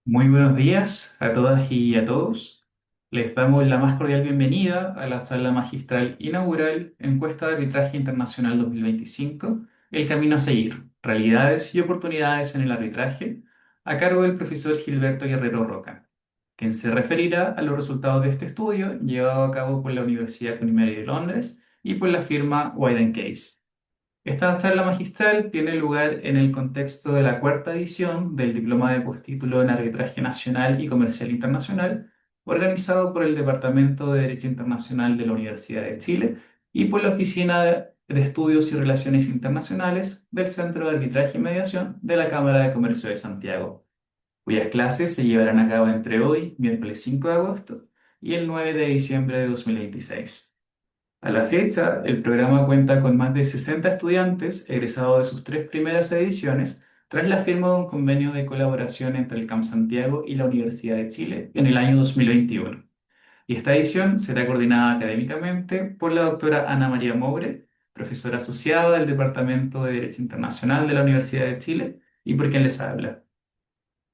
Muy buenos días a todas y a todos. Les damos la más cordial bienvenida a la charla magistral inaugural Encuesta de Arbitraje Internacional 2025, El camino a seguir, realidades y oportunidades en el arbitraje, a cargo del profesor Gilberto Guerrero Roca, quien se referirá a los resultados de este estudio llevado a cabo por la Universidad Queen Mary de Londres y por la firma White Case. Esta charla magistral tiene lugar en el contexto de la cuarta edición del Diploma de Postítulo en Arbitraje Nacional y Comercial Internacional, organizado por el Departamento de Derecho Internacional de la Universidad de Chile y por la Oficina de Estudios y Relaciones Internacionales del Centro de Arbitraje y Mediación de la Cámara de Comercio de Santiago, cuyas clases se llevarán a cabo entre hoy, miércoles 5 de agosto, y el 9 de diciembre de 2026. A la fecha, el programa cuenta con más de 60 estudiantes egresados de sus tres primeras ediciones tras la firma de un convenio de colaboración entre el Camp Santiago y la Universidad de Chile en el año 2021. Y esta edición será coordinada académicamente por la doctora Ana María Moure, profesora asociada del Departamento de Derecho Internacional de la Universidad de Chile, y por quien les habla.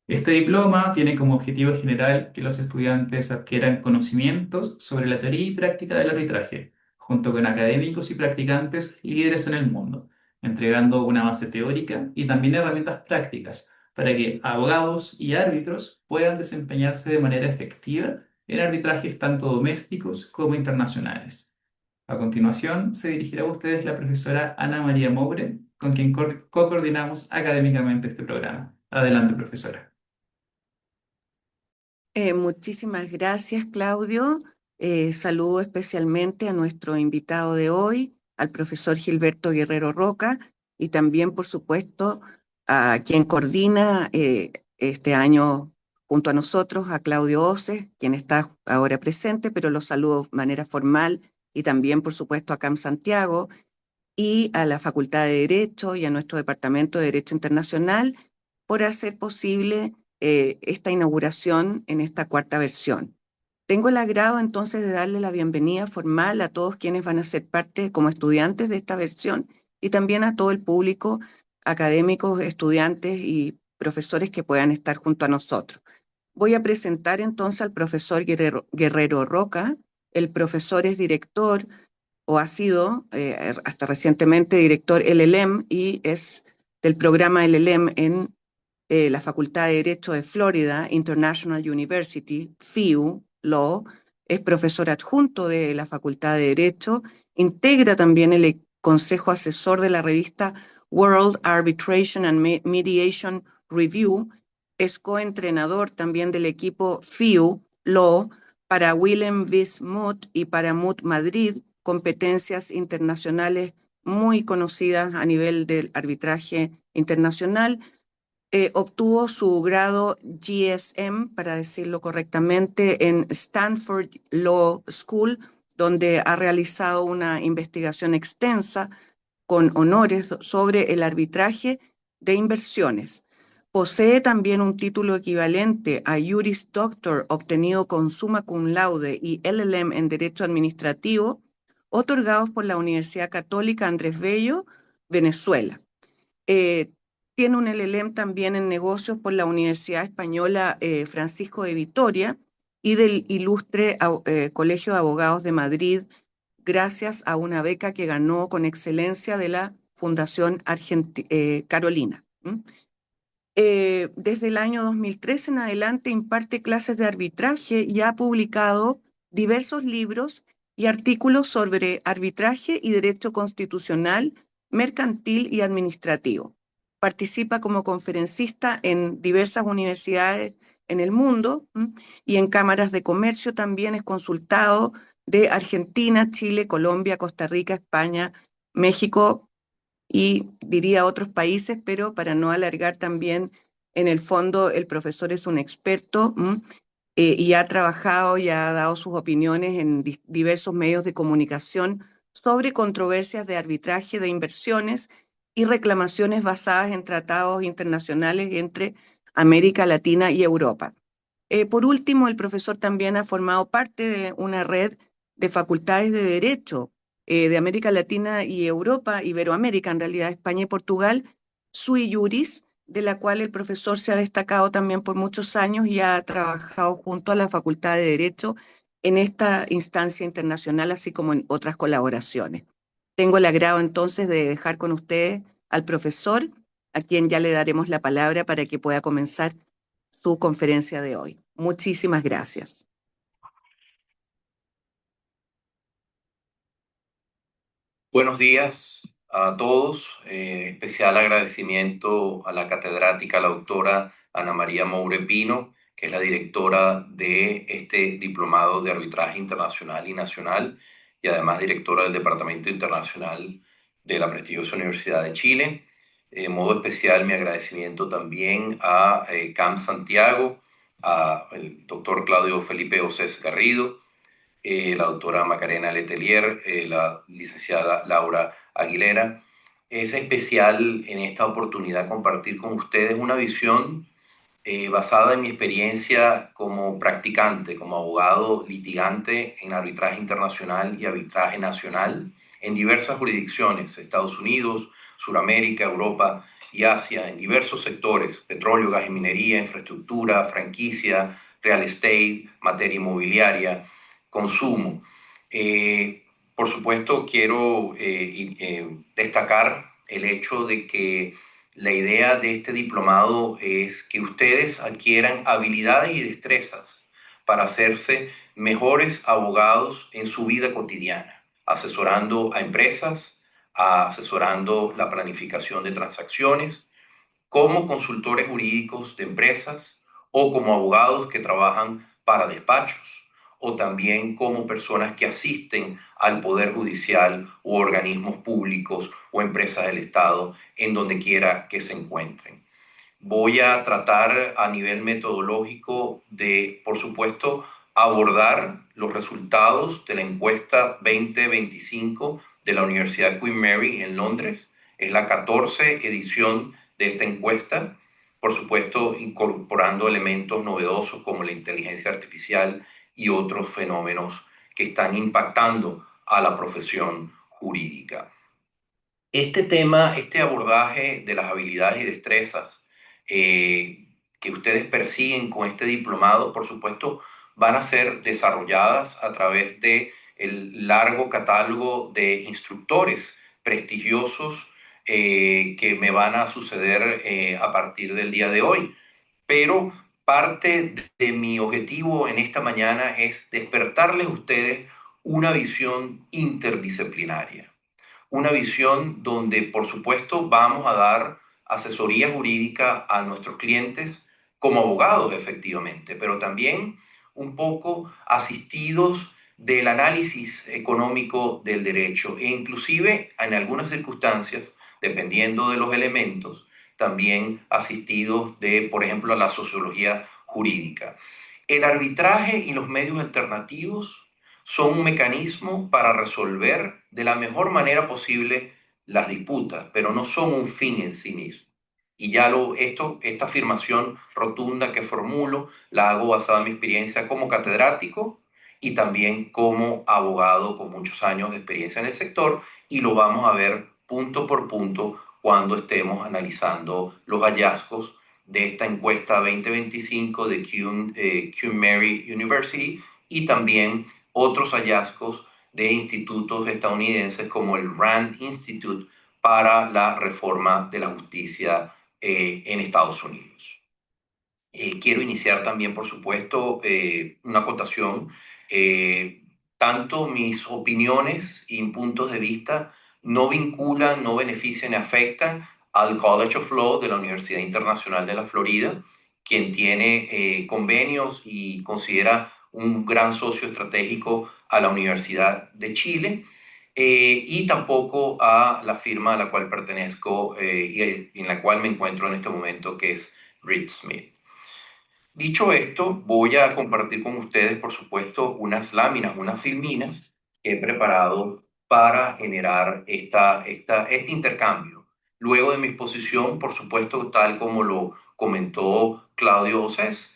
Este diploma tiene como objetivo general que los estudiantes adquieran conocimientos sobre la teoría y práctica del arbitraje, junto con académicos y practicantes líderes en el mundo, entregando una base teórica y también herramientas prácticas para que abogados y árbitros puedan desempeñarse de manera efectiva en arbitrajes tanto domésticos como internacionales. A continuación, se dirigirá a ustedes la profesora Ana María Moure, con quien co-coordinamos académicamente este programa. Adelante, profesora. Muchísimas gracias, Claudio. Saludo especialmente a nuestro invitado de hoy, al profesor Gilberto Guerrero Roca, y también, por supuesto, a quien coordina este año junto a nosotros, a Claudio Oces, quien está ahora presente, pero lo saludo de manera formal, y también, por supuesto, a CAM Santiago y a la Facultad de Derecho y a nuestro Departamento de Derecho Internacional por hacer posible esta inauguración en esta cuarta versión. Tengo el agrado entonces de darle la bienvenida formal a todos quienes van a ser parte como estudiantes de esta versión y también a todo el público, académicos, estudiantes y profesores que puedan estar junto a nosotros. Voy a presentar entonces al profesor Guerrero Roca. El profesor es director o ha sido hasta recientemente director LLM y es del programa LLM en la Facultad de Derecho de Florida International University, FIU, Law. Es profesor adjunto de la Facultad de Derecho, integra también el consejo asesor de la revista World Arbitration and Mediation Review, es coentrenador también del equipo FIU Law para Willem Vis Moot y para Moot Madrid, competencias internacionales muy conocidas a nivel del arbitraje internacional. Obtuvo su grado GSM, para decirlo correctamente, en Stanford Law School, donde ha realizado una investigación extensa con honores sobre el arbitraje de inversiones. Posee también un título equivalente a Juris Doctor obtenido con summa cum laude y LLM en Derecho Administrativo, otorgados por la Universidad Católica Andrés Bello, Venezuela. Eh, Tiene un LLM también en negocios por la Universidad Española Francisco de Vitoria y del ilustre Colegio de Abogados de Madrid, gracias a una beca que ganó con excelencia de la Fundación Carolina. Desde el año 2013 en adelante imparte clases de arbitraje y ha publicado diversos libros y artículos sobre arbitraje y derecho constitucional, mercantil y administrativo. Participa como conferencista en diversas universidades en el mundo y en cámaras de comercio también es consultado de Argentina, Chile, Colombia, Costa Rica, España, México y diría otros países, pero para no alargar también, en el fondo el profesor es un experto y ha trabajado y ha dado sus opiniones en diversos medios de comunicación sobre controversias de arbitraje de inversiones y reclamaciones basadas en tratados internacionales entre América Latina y Europa. Por último, el profesor también ha formado parte de una red de facultades de Derecho de América Latina y Europa, Iberoamérica, en realidad España y Portugal, sui juris, de la cual el profesor se ha destacado también por muchos años y ha trabajado junto a la Facultad de Derecho en esta instancia internacional, así como en otras colaboraciones. Tengo el agrado entonces de dejar con ustedes al profesor, a quien ya le daremos la palabra para que pueda comenzar su conferencia de hoy. Muchísimas gracias. Buenos días a todos. Especial agradecimiento a la catedrática, la doctora Ana María Moure Pino, que es la directora de este diplomado de arbitraje internacional y nacional y además directora del Departamento Internacional de la prestigiosa Universidad de Chile. De modo especial, mi agradecimiento también a CAM Santiago, al doctor Claudio Felipe Océs Garrido, la doctora Macarena Letelier, la licenciada Laura Aguilera. Es especial en esta oportunidad compartir con ustedes una visión basada en mi experiencia como practicante, como abogado litigante en arbitraje internacional y arbitraje nacional en diversas jurisdicciones, Estados Unidos, Suramérica, Europa y Asia, en diversos sectores: petróleo, gas y minería, infraestructura, franquicia, real estate, materia inmobiliaria, consumo. Por supuesto, quiero destacar el hecho de que la idea de este diplomado es que ustedes adquieran habilidades y destrezas para hacerse mejores abogados en su vida cotidiana, asesorando a empresas, asesorando la planificación de transacciones, como consultores jurídicos de empresas o como abogados que trabajan para despachos, o también como personas que asisten al Poder Judicial u organismos públicos o empresas del Estado en donde quiera que se encuentren. Voy a tratar a nivel metodológico de, por supuesto, abordar los resultados de la encuesta 2025 de la Universidad Queen Mary en Londres. Es la 14 edición de esta encuesta, por supuesto, incorporando elementos novedosos como la inteligencia artificial y otros fenómenos que están impactando a la profesión jurídica. Este tema, este abordaje de las habilidades y destrezas que ustedes persiguen con este diplomado, por supuesto, van a ser desarrolladas a través de el largo catálogo de instructores prestigiosos que me van a suceder a partir del día de hoy. Pero parte de mi objetivo en esta mañana es despertarles a ustedes una visión interdisciplinaria, una visión donde, por supuesto, vamos a dar asesoría jurídica a nuestros clientes como abogados, efectivamente, pero también un poco asistidos del análisis económico del derecho e inclusive en algunas circunstancias, dependiendo de los elementos, también asistidos de, por ejemplo, la sociología jurídica. El arbitraje y los medios alternativos son un mecanismo para resolver de la mejor manera posible las disputas, pero no son un fin en sí mismo. Y esta afirmación rotunda que formulo la hago basada en mi experiencia como catedrático y también como abogado con muchos años de experiencia en el sector, y lo vamos a ver punto por punto cuando estemos analizando los hallazgos de esta encuesta 2025 de Queen Mary University y también otros hallazgos de institutos estadounidenses como el RAND Institute para la reforma de la justicia en Estados Unidos. Quiero iniciar también, por supuesto, una acotación. Eh, Tanto mis opiniones y puntos de vista no vinculan, no benefician ni afectan al College of Law de la Universidad Internacional de la Florida, quien tiene convenios y considera un gran socio estratégico a la Universidad de Chile, y tampoco a la firma a la cual pertenezco y en la cual me encuentro en este momento, que es Reed Smith. Dicho esto, voy a compartir con ustedes, por supuesto, unas láminas, unas filminas que he preparado para generar este intercambio. Luego de mi exposición, por supuesto, tal como lo comentó Claudio Océs,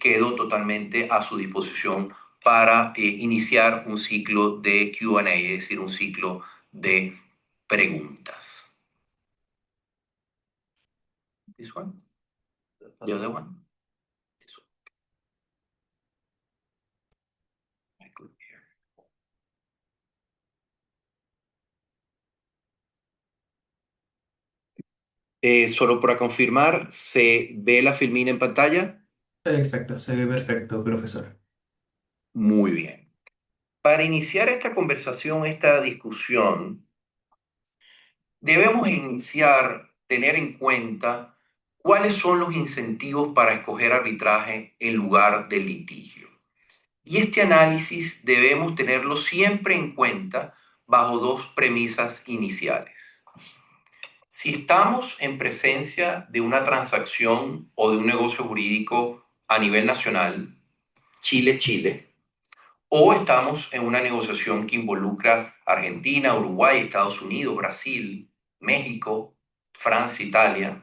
quedo totalmente a su disposición para iniciar un ciclo de Q&A, es decir, un ciclo de preguntas. This one? The other one? This one. I click here. Solo para confirmar, ¿se ve la filmina en pantalla? Exacto, se ve perfecto, profesor. Muy bien. Para iniciar esta conversación, esta discusión, debemos iniciar, tener en cuenta cuáles son los incentivos para escoger arbitraje en lugar del litigio. Y este análisis debemos tenerlo siempre en cuenta bajo dos premisas iniciales. Si estamos en presencia de una transacción o de un negocio jurídico a nivel nacional, Chile-Chile, o estamos en una negociación que involucra Argentina, Uruguay, Estados Unidos, Brasil, México, Francia, Italia,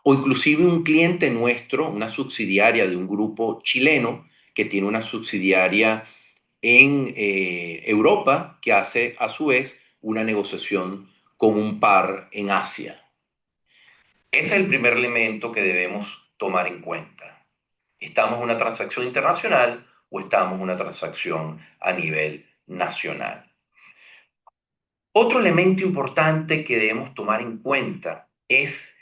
o inclusive un cliente nuestro, una subsidiaria de un grupo chileno que tiene una subsidiaria en Europa que hace a su vez una negociación con un par en Asia. Ese es el primer elemento que debemos tomar en cuenta. ¿Estamos en una transacción internacional o estamos en una transacción a nivel nacional? Otro elemento importante que debemos tomar en cuenta es,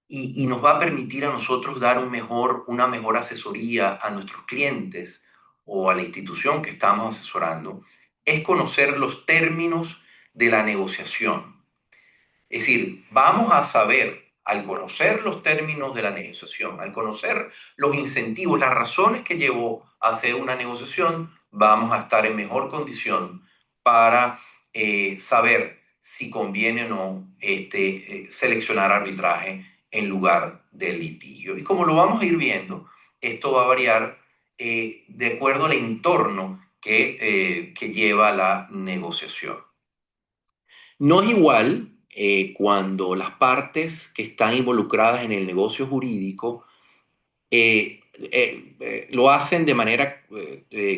y nos va a permitir a nosotros dar una mejor asesoría a nuestros clientes o a la institución que estamos asesorando, es conocer los términos de la negociación. Es decir, vamos a saber, al conocer los términos de la negociación, al conocer los incentivos, las razones que llevó a hacer una negociación, vamos a estar en mejor condición para saber si conviene o no seleccionar arbitraje en lugar del litigio. Y como lo vamos a ir viendo, esto va a variar de acuerdo al entorno que lleva la negociación. No es igual cuando las partes que están involucradas en el negocio jurídico lo hacen de manera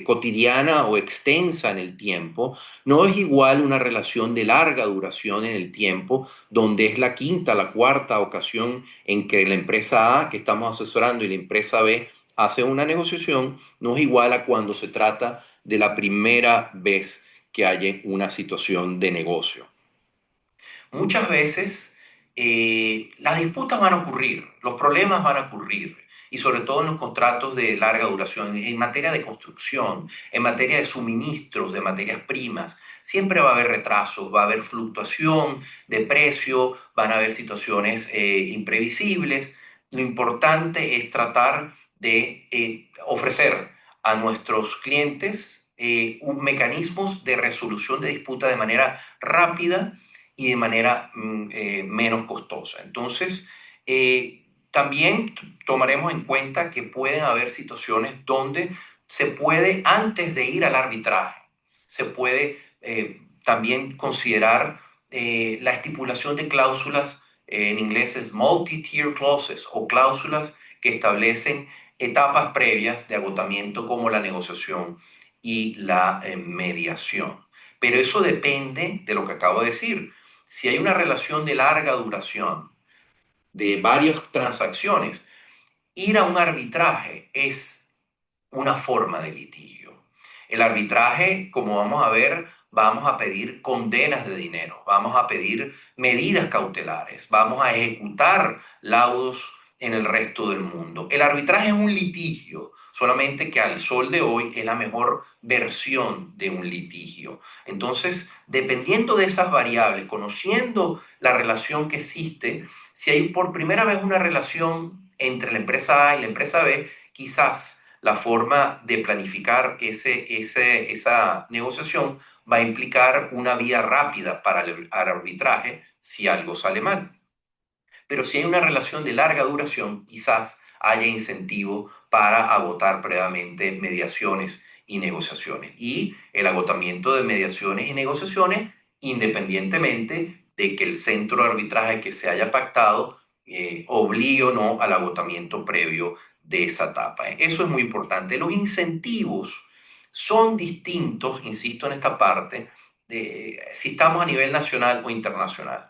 cotidiana o extensa en el tiempo. No es igual una relación de larga duración en el tiempo, donde es la quinta, la cuarta ocasión en que la empresa A que estamos asesorando y la empresa B hace una negociación, no es igual a cuando se trata de la primera vez que hay una situación de negocio. Muchas veces las disputas van a ocurrir, los problemas van a ocurrir, y sobre todo en los contratos de larga duración, en materia de construcción, en materia de suministros de materias primas, siempre va a haber retrasos, va a haber fluctuación de precio, van a haber situaciones imprevisibles. Lo importante es tratar de ofrecer a nuestros clientes mecanismos de resolución de disputa de manera rápida y de manera menos costosa. Entonces, también tomaremos en cuenta que pueden haber situaciones donde se puede, antes de ir al arbitraje, se puede también considerar la estipulación de cláusulas, en inglés es multi-tier clauses, o cláusulas que establecen etapas previas de agotamiento como la negociación y la mediación. Pero eso depende de lo que acabo de decir. Si hay una relación de larga duración, de varias transacciones, ir a un arbitraje es una forma de litigio. El arbitraje, como vamos a ver, vamos a pedir condenas de dinero, vamos a pedir medidas cautelares, vamos a ejecutar laudos en el resto del mundo. El arbitraje es un litigio, solamente que al sol de hoy es la mejor versión de un litigio. Entonces, dependiendo de esas variables, conociendo la relación que existe, si hay por primera vez una relación entre la empresa A y la empresa B, quizás la forma de planificar esa negociación va a implicar una vía rápida para el arbitraje si algo sale mal. Pero si hay una relación de larga duración, quizás haya incentivo para agotar previamente mediaciones y negociaciones. Y el agotamiento de mediaciones y negociaciones, independientemente de que el centro de arbitraje que se haya pactado obligue o no al agotamiento previo de esa etapa. Eso es muy importante. Los incentivos son distintos, insisto en esta parte, si estamos a nivel nacional o internacional.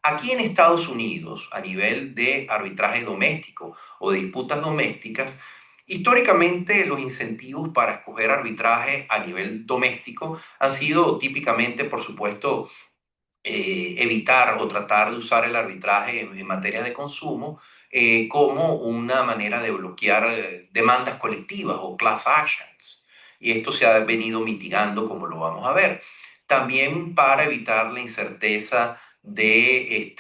Aquí en Estados Unidos, a nivel de arbitraje doméstico o de disputas domésticas, históricamente los incentivos para escoger arbitraje a nivel doméstico han sido típicamente, por supuesto, evitar o tratar de usar el arbitraje en materia de consumo como una manera de bloquear demandas colectivas o class actions. Y esto se ha venido mitigando, como lo vamos a ver. También para evitar la incerteza de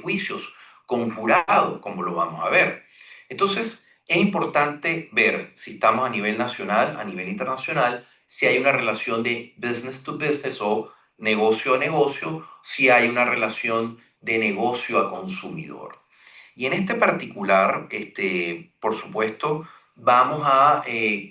juicios con jurado, como lo vamos a ver. Entonces, es importante ver si estamos a nivel nacional, a nivel internacional, si hay una relación de business to business o negocio a negocio, si hay una relación de negocio a consumidor. Y en este particular, por supuesto,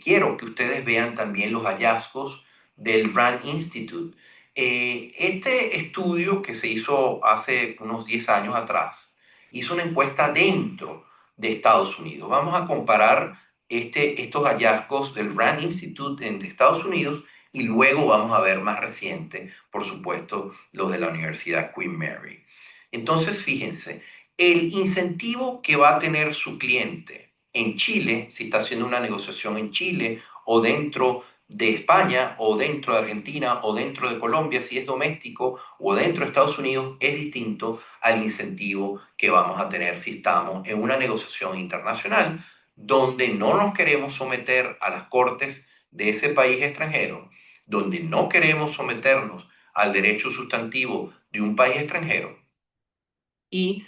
quiero que ustedes vean también los hallazgos del RAND Institute. Este estudio que se hizo hace unos 10 años atrás, hizo una encuesta dentro de Estados Unidos. Vamos a comparar estos hallazgos del RAND Institute de Estados Unidos y luego vamos a ver más reciente, por supuesto, los de la Universidad Queen Mary. Entonces, fíjense, el incentivo que va a tener su cliente en Chile, si está haciendo una negociación en Chile o dentro de España o dentro de Argentina o dentro de Colombia, si es doméstico o dentro de Estados Unidos, es distinto al incentivo que vamos a tener si estamos en una negociación internacional donde no nos queremos someter a las cortes de ese país extranjero, donde no queremos someternos al derecho sustantivo de un país extranjero y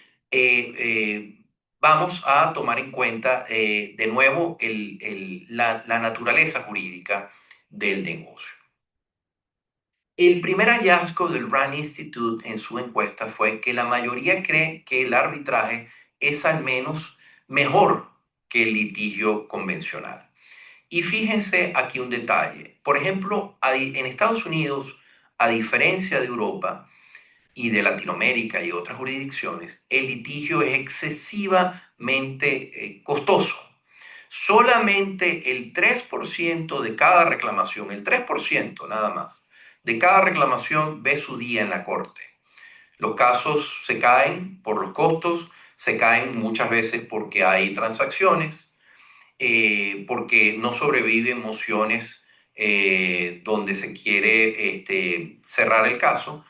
vamos a tomar en cuenta de nuevo la naturaleza jurídica del negocio. El primer hallazgo del RAND Institute en su encuesta fue que la mayoría cree que el arbitraje es al menos mejor que el litigio convencional. Y fíjense aquí un detalle. Por ejemplo, en Estados Unidos, a diferencia de Europa, y de Latinoamérica y otras jurisdicciones, el litigio es excesivamente costoso. Solamente el 3% de cada reclamación, el 3% nada más, de cada reclamación ve su día en la corte. Los casos se caen por los costos, se caen muchas veces porque hay transacciones, porque no sobreviven mociones donde se quiere cerrar el caso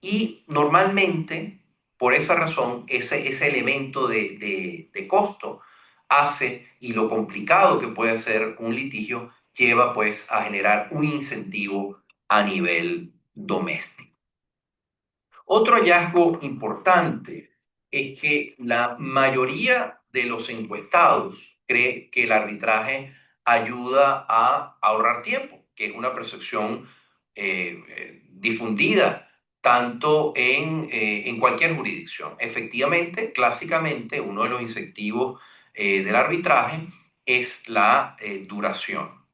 y normalmente, por esa razón, ese elemento de costo hace y lo complicado que puede ser un litigio lleva pues a generar un incentivo a nivel doméstico. Otro hallazgo importante es que la mayoría de los encuestados cree que el arbitraje ayuda a ahorrar tiempo, que es una percepción difundida tanto en cualquier jurisdicción. Efectivamente, clásicamente, uno de los incentivos del arbitraje es la duración,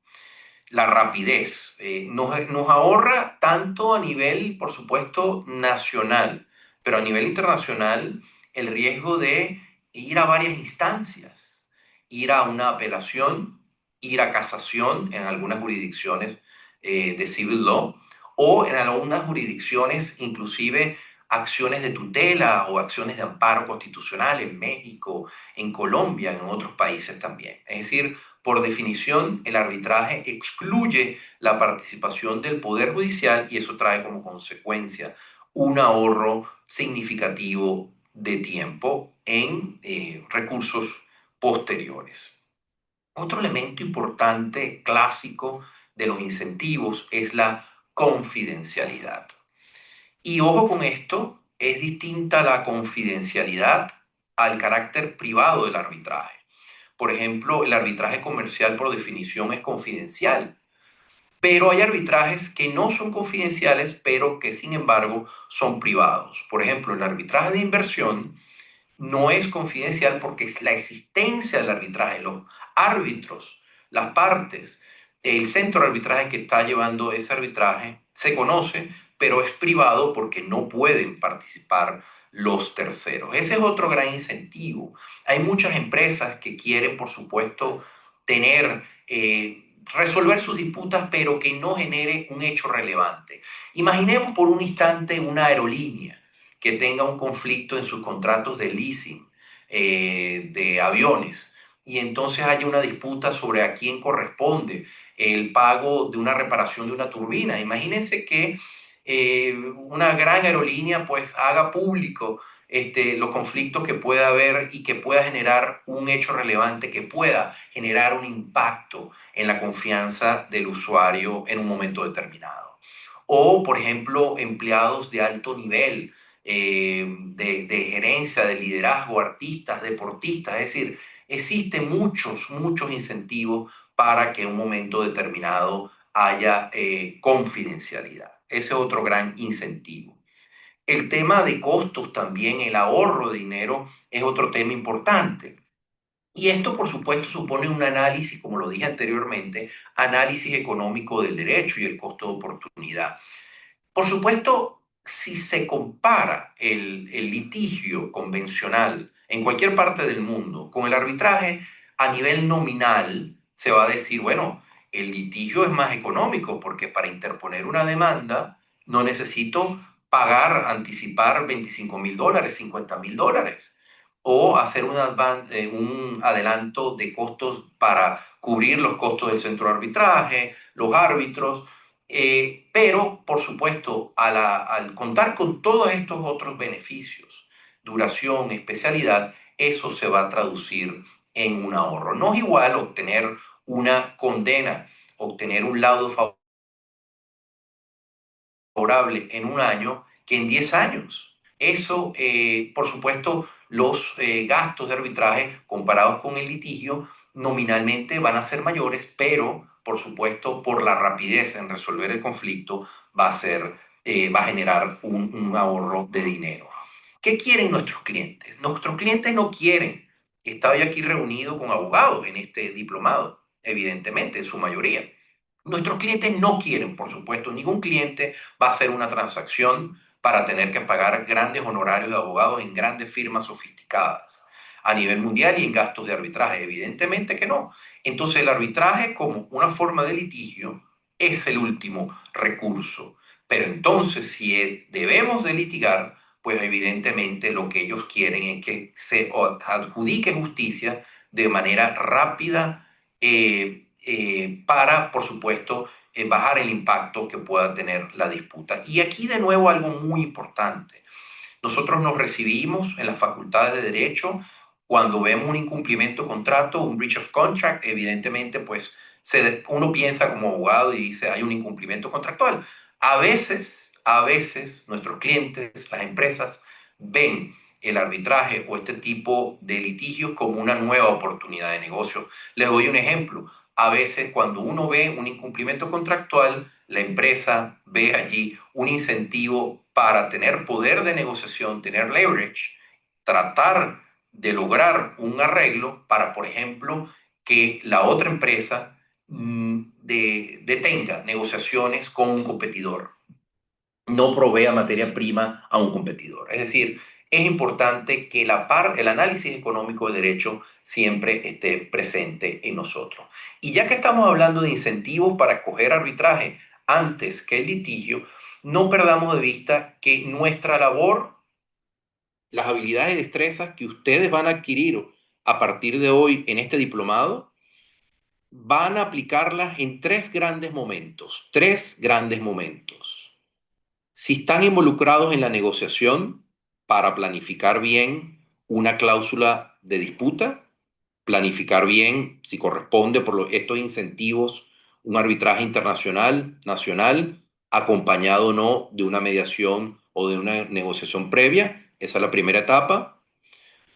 la rapidez. Nos ahorra tanto a nivel, por supuesto, nacional, pero a nivel internacional, el riesgo de ir a varias instancias, ir a una apelación, ir a casación en algunas jurisdicciones de civil law, o en algunas jurisdicciones inclusive acciones de tutela o acciones de amparo constitucional en México, en Colombia, en otros países también. Es decir, por definición, el arbitraje excluye la participación del Poder Judicial y eso trae como consecuencia un ahorro significativo de tiempo en recursos posteriores. Otro elemento importante, clásico de los incentivos es la confidencialidad. Y ojo con esto, es distinta la confidencialidad al carácter privado del arbitraje. Por ejemplo, el arbitraje comercial por definición es confidencial, pero hay arbitrajes que no son confidenciales, pero que sin embargo son privados. Por ejemplo, el arbitraje de inversión no es confidencial porque es la existencia del arbitraje, los árbitros, las partes, el centro de arbitraje que está llevando ese arbitraje se conoce, pero es privado porque no pueden participar los terceros. Ese es otro gran incentivo. Hay muchas empresas que quieren, por supuesto, tener resolver sus disputas, pero que no genere un hecho relevante. Imaginemos por un instante una aerolínea que tenga un conflicto en sus contratos de leasing de aviones y entonces haya una disputa sobre a quién corresponde el pago de una reparación de una turbina. Imagínense que una gran aerolínea pues haga público los conflictos que pueda haber y que pueda generar un hecho relevante, que pueda generar un impacto en la confianza del usuario en un momento determinado. O, por ejemplo, empleados de alto nivel, de gerencia, de liderazgo, artistas, deportistas, es decir, existen muchos incentivos para que en un momento determinado haya confidencialidad. Ese es otro gran incentivo. El tema de costos también, el ahorro de dinero, es otro tema importante. Y esto, por supuesto, supone un análisis, como lo dije anteriormente, análisis económico del derecho y el costo de oportunidad. Por supuesto, si se compara el litigio convencional en cualquier parte del mundo con el arbitraje a nivel nominal, se va a decir, bueno, el litigio es más económico porque para interponer una demanda no necesito pagar, anticipar $25,000, $50,000 o hacer un adelanto de costos para cubrir los costos del centro de arbitraje, los árbitros. Pero, por supuesto, al contar con todos estos otros beneficios, duración, especialidad, eso se va a traducir en un ahorro. No es igual obtener una condena, obtener un laudo favorable en un año que en 10 años. Eso, por supuesto, los gastos de arbitraje comparados con el litigio nominalmente van a ser mayores, pero, por supuesto, por la rapidez en resolver el conflicto va a generar un ahorro de dinero. ¿Qué quieren nuestros clientes? Nuestros clientes no quieren. Estoy aquí reunido con abogados en este diplomado, evidentemente, en su mayoría. Nuestros clientes no quieren, por supuesto, ningún cliente va a hacer una transacción para tener que pagar grandes honorarios de abogados en grandes firmas sofisticadas a nivel mundial y en gastos de arbitraje. Evidentemente que no. Entonces el arbitraje como una forma de litigio es el último recurso. Pero entonces si debemos de litigar, pues evidentemente lo que ellos quieren es que se adjudique justicia de manera rápida para, por supuesto, bajar el impacto que pueda tener la disputa. Y aquí de nuevo algo muy importante. Nosotros nos recibimos en las facultades de Derecho cuando vemos un incumplimiento de contrato, un breach of contract, evidentemente, pues uno piensa como abogado y dice, hay un incumplimiento contractual. A veces nuestros clientes, las empresas, ven el arbitraje o este tipo de litigios como una nueva oportunidad de negocio. Les doy un ejemplo. A veces cuando uno ve un incumplimiento contractual, la empresa ve allí un incentivo para tener poder de negociación, tener leverage, tratar de lograr un arreglo para, por ejemplo, que la otra empresa detenga negociaciones con un competidor, no provea materia prima a un competidor. Es decir, es importante que el análisis económico de derecho siempre esté presente en nosotros. Y ya que estamos hablando de incentivos para escoger arbitraje antes que el litigio, no perdamos de vista que nuestra labor, las habilidades y destrezas que ustedes van a adquirir a partir de hoy en este diplomado, van a aplicarlas en tres grandes momentos. Si están involucrados en la negociación para planificar bien una cláusula de disputa, planificar bien si corresponde por estos incentivos un arbitraje internacional, nacional, acompañado o no de una mediación o de una negociación previa, esa es la primera etapa.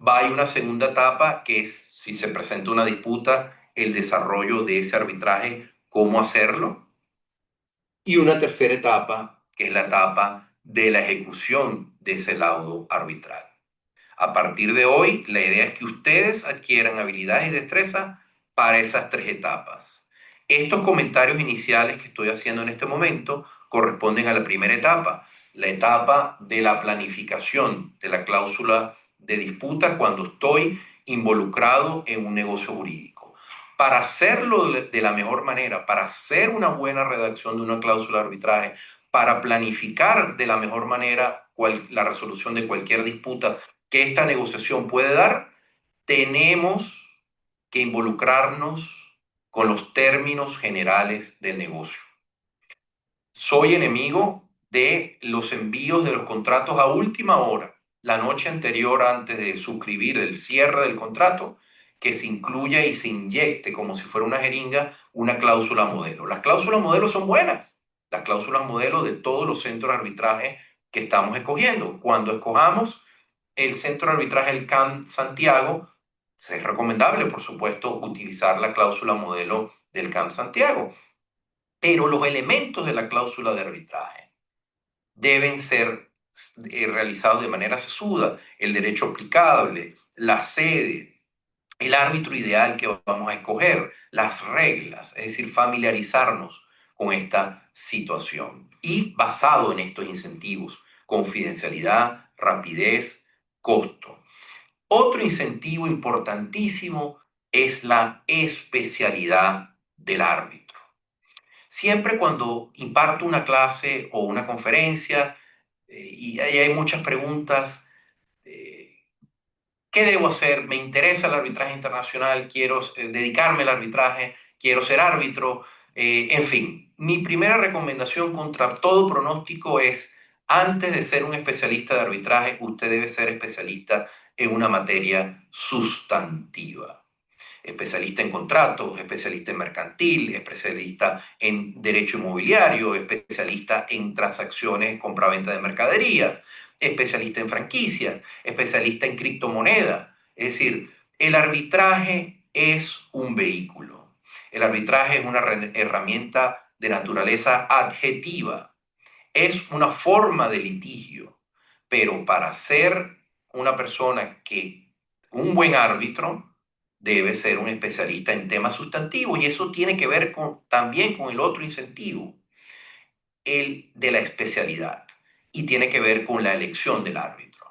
Va a ir una segunda etapa que es, si se presenta una disputa, el desarrollo de ese arbitraje, cómo hacerlo. Y una tercera etapa, que es la etapa de la ejecución de ese laudo arbitral. A partir de hoy, la idea es que ustedes adquieran habilidades y destrezas para esas tres etapas. Estos comentarios iniciales que estoy haciendo en este momento corresponden a la primera etapa, la etapa de la planificación de la cláusula de disputa cuando estoy involucrado en un negocio jurídico. para hacerlo de la mejor manera, para hacer una buena redacción de una cláusula de arbitraje, para planificar de la mejor manera la resolución de cualquier disputa que esta negociación puede dar, tenemos que involucrarnos con los términos generales del negocio. Soy enemigo de los envíos de los contratos a última hora, la noche anterior antes de suscribir el cierre del contrato, que se incluya y se inyecte como si fuera una jeringa una cláusula modelo. Las cláusulas modelo son buenas, las cláusulas modelo de todos los centros de arbitraje que estamos escogiendo. Cuando escojamos el centro de arbitraje del CAM Santiago, es recomendable, por supuesto, utilizar la cláusula modelo del CAM Santiago. Pero los elementos de la cláusula de arbitraje deben ser realizados de manera sesuda, el derecho aplicable, la sede, el árbitro ideal que vamos a escoger, las reglas, es decir, familiarizarnos con esta situación y basado en estos incentivos, confidencialidad, rapidez, costo. Otro incentivo importantísimo es la especialidad del árbitro. Siempre cuando imparto una clase o una conferencia y hay muchas preguntas, eh, ¿qué debo hacer? ¿Me interesa el arbitraje internacional? ¿Quiero dedicarme al arbitraje? ¿Quiero ser árbitro? En fin, mi primera recomendación contra todo pronóstico es, antes de ser un especialista de arbitraje, usted debe ser especialista en una materia sustantiva. Especialista en contratos, especialista en mercantil, especialista en derecho inmobiliario, especialista en transacciones, compraventa de mercaderías, especialista en franquicias, especialista en criptomonedas. Es decir, el arbitraje es un vehículo. El arbitraje es una herramienta de naturaleza adjetiva. Es una forma de litigio, pero para ser una persona un buen árbitro, debe ser un especialista en temas sustantivos y eso tiene que ver también con el otro incentivo, el de la especialidad, y tiene que ver con la elección del árbitro.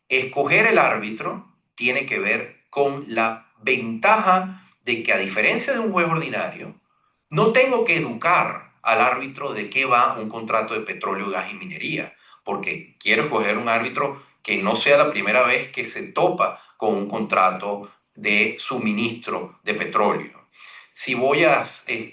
Escoger el árbitro tiene que ver con la ventaja de que, a diferencia de un juez ordinario, no tengo que educar al árbitro de qué va un contrato de petróleo, gas y minería, porque quiero escoger un árbitro que no sea la primera vez que se topa con un contrato de suministro de petróleo. Si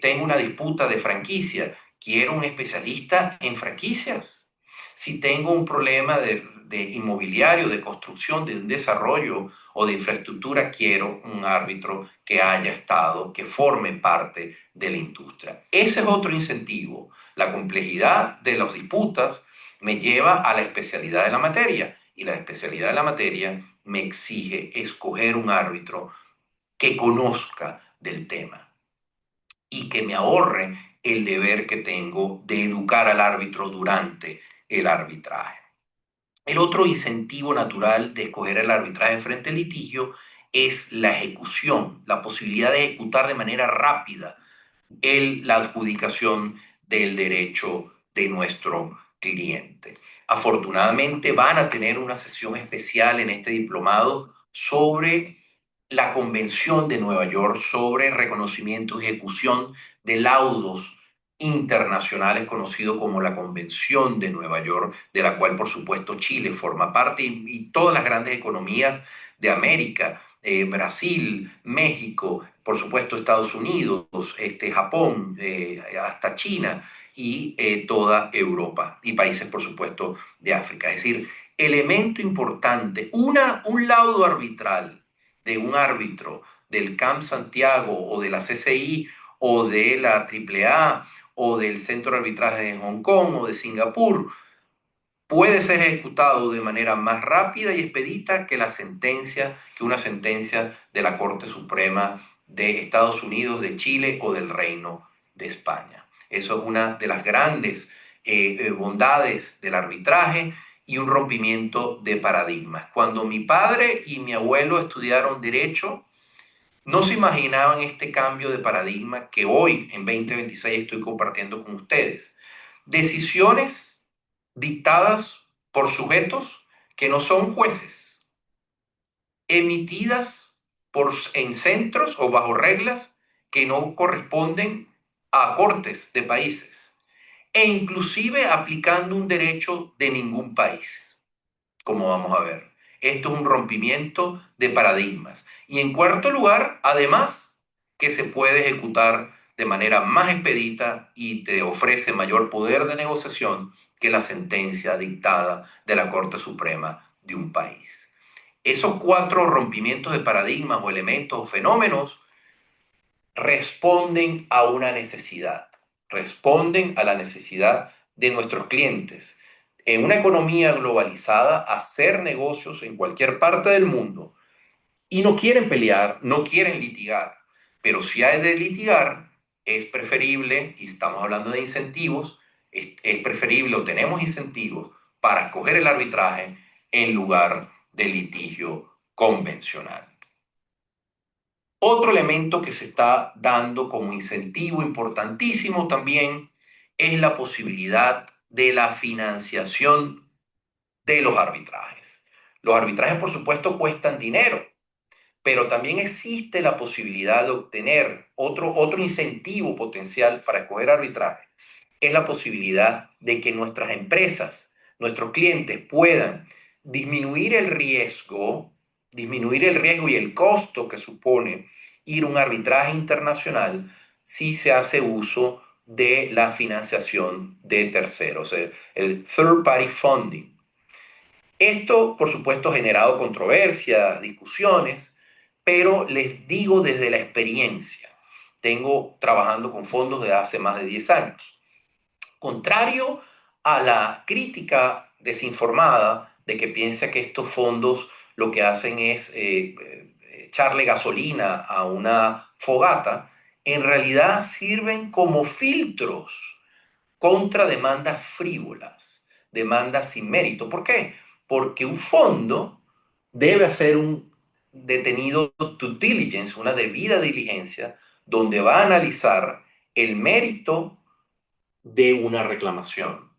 tengo una disputa de franquicia, quiero un especialista en franquicias. Si tengo un problema de inmobiliario, de construcción, de un desarrollo o de infraestructura, quiero un árbitro que haya estado, que forme parte de la industria. Ese es otro incentivo. La complejidad de las disputas me lleva a la especialidad de la materia y la especialidad de la materia me exige escoger un árbitro que conozca del tema y que me ahorre el deber que tengo de educar al árbitro durante el arbitraje. El otro incentivo natural de escoger el arbitraje frente al litigio es la ejecución, la posibilidad de ejecutar de manera rápida la adjudicación del derecho de nuestro cliente. Afortunadamente van a tener una sesión especial en este diplomado sobre la Convención de Nueva York sobre reconocimiento y ejecución de laudos internacionales, conocido como la Convención de Nueva York, de la cual por supuesto Chile forma parte y todas las grandes economías de América, Brasil, México, por supuesto Estados Unidos, Japón, hasta China y toda Europa y países por supuesto de África. Es decir, elemento importante, un laudo arbitral de un árbitro del CAM Santiago o de la CCI o de la AAA o del Centro de Arbitraje de Hong Kong o de Singapur puede ser ejecutado de manera más rápida y expedita que una sentencia de la Corte Suprema de Estados Unidos, de Chile o del Reino de España. Eso es una de las grandes bondades del arbitraje y un rompimiento de paradigmas. Cuando mi padre y mi abuelo estudiaron derecho, no se imaginaban este cambio de paradigma que hoy, en 2026, estoy compartiendo con ustedes. Decisiones dictadas por sujetos que no son jueces, emitidas en centros o bajo reglas que no corresponden a cortes de países e inclusive aplicando un derecho de ningún país, como vamos a ver. Esto es un rompimiento de paradigmas. Y en cuarto lugar, además, que se puede ejecutar de manera más expedita y te ofrece mayor poder de negociación que la sentencia dictada de la Corte Suprema de un país. Esos cuatro rompimientos de paradigmas o elementos o fenómenos responden a una necesidad, responden a la necesidad de nuestros clientes. En una economía globalizada, hacer negocios en cualquier parte del mundo y no quieren pelear, no quieren litigar, pero si hay de litigar, es preferible, y estamos hablando de incentivos, es preferible o tenemos incentivos para escoger el arbitraje en lugar del litigio convencional. Otro elemento que se está dando como incentivo importantísimo también es la posibilidad de la financiación de los arbitrajes. Los arbitrajes, por supuesto, cuestan dinero, pero también existe la posibilidad de obtener otro incentivo potencial para escoger arbitraje. Es la posibilidad de que nuestras empresas, nuestros clientes puedan disminuir el riesgo, disminuir el riesgo y el costo que supone ir a un arbitraje internacional si se hace uso de la financiación de terceros, el third party funding. Esto, por supuesto, ha generado controversias, discusiones, pero les digo desde la experiencia. Tengo trabajando con fondos desde hace más de 10 años. Contrario a la crítica desinformada de que piensa que estos fondos lo que hacen es echarle gasolina a una fogata, en realidad sirven como filtros contra demandas frívolas, demandas sin mérito. ¿Por qué? Porque un fondo debe hacer un detenido due diligence, una debida diligencia, donde va a analizar el mérito de una reclamación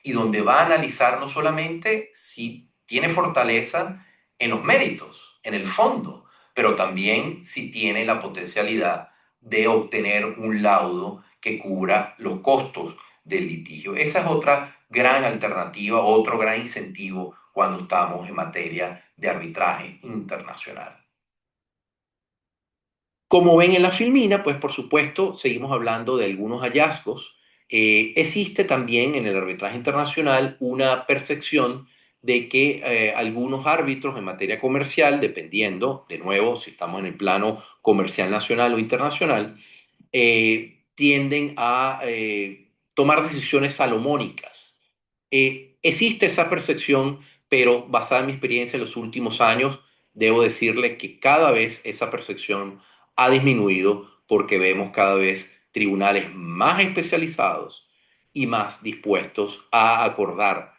y donde va a analizar no solamente si tiene fortaleza en los méritos, en el fondo, pero también si tiene la potencialidad de obtener un laudo que cubra los costos del litigio. Esa es otra gran alternativa, otro gran incentivo cuando estamos en materia de arbitraje internacional. Como ven en la filmina, pues por supuesto seguimos hablando de algunos hallazgos. Existe también en el arbitraje internacional una percepción de que algunos árbitros en materia comercial, dependiendo, de nuevo, si estamos en el plano comercial nacional o internacional, tienden a tomar decisiones salomónicas. Existe esa percepción, pero basada en mi experiencia en los últimos años, debo decirle que cada vez esa percepción ha disminuido porque vemos cada vez tribunales más especializados y más dispuestos a acordar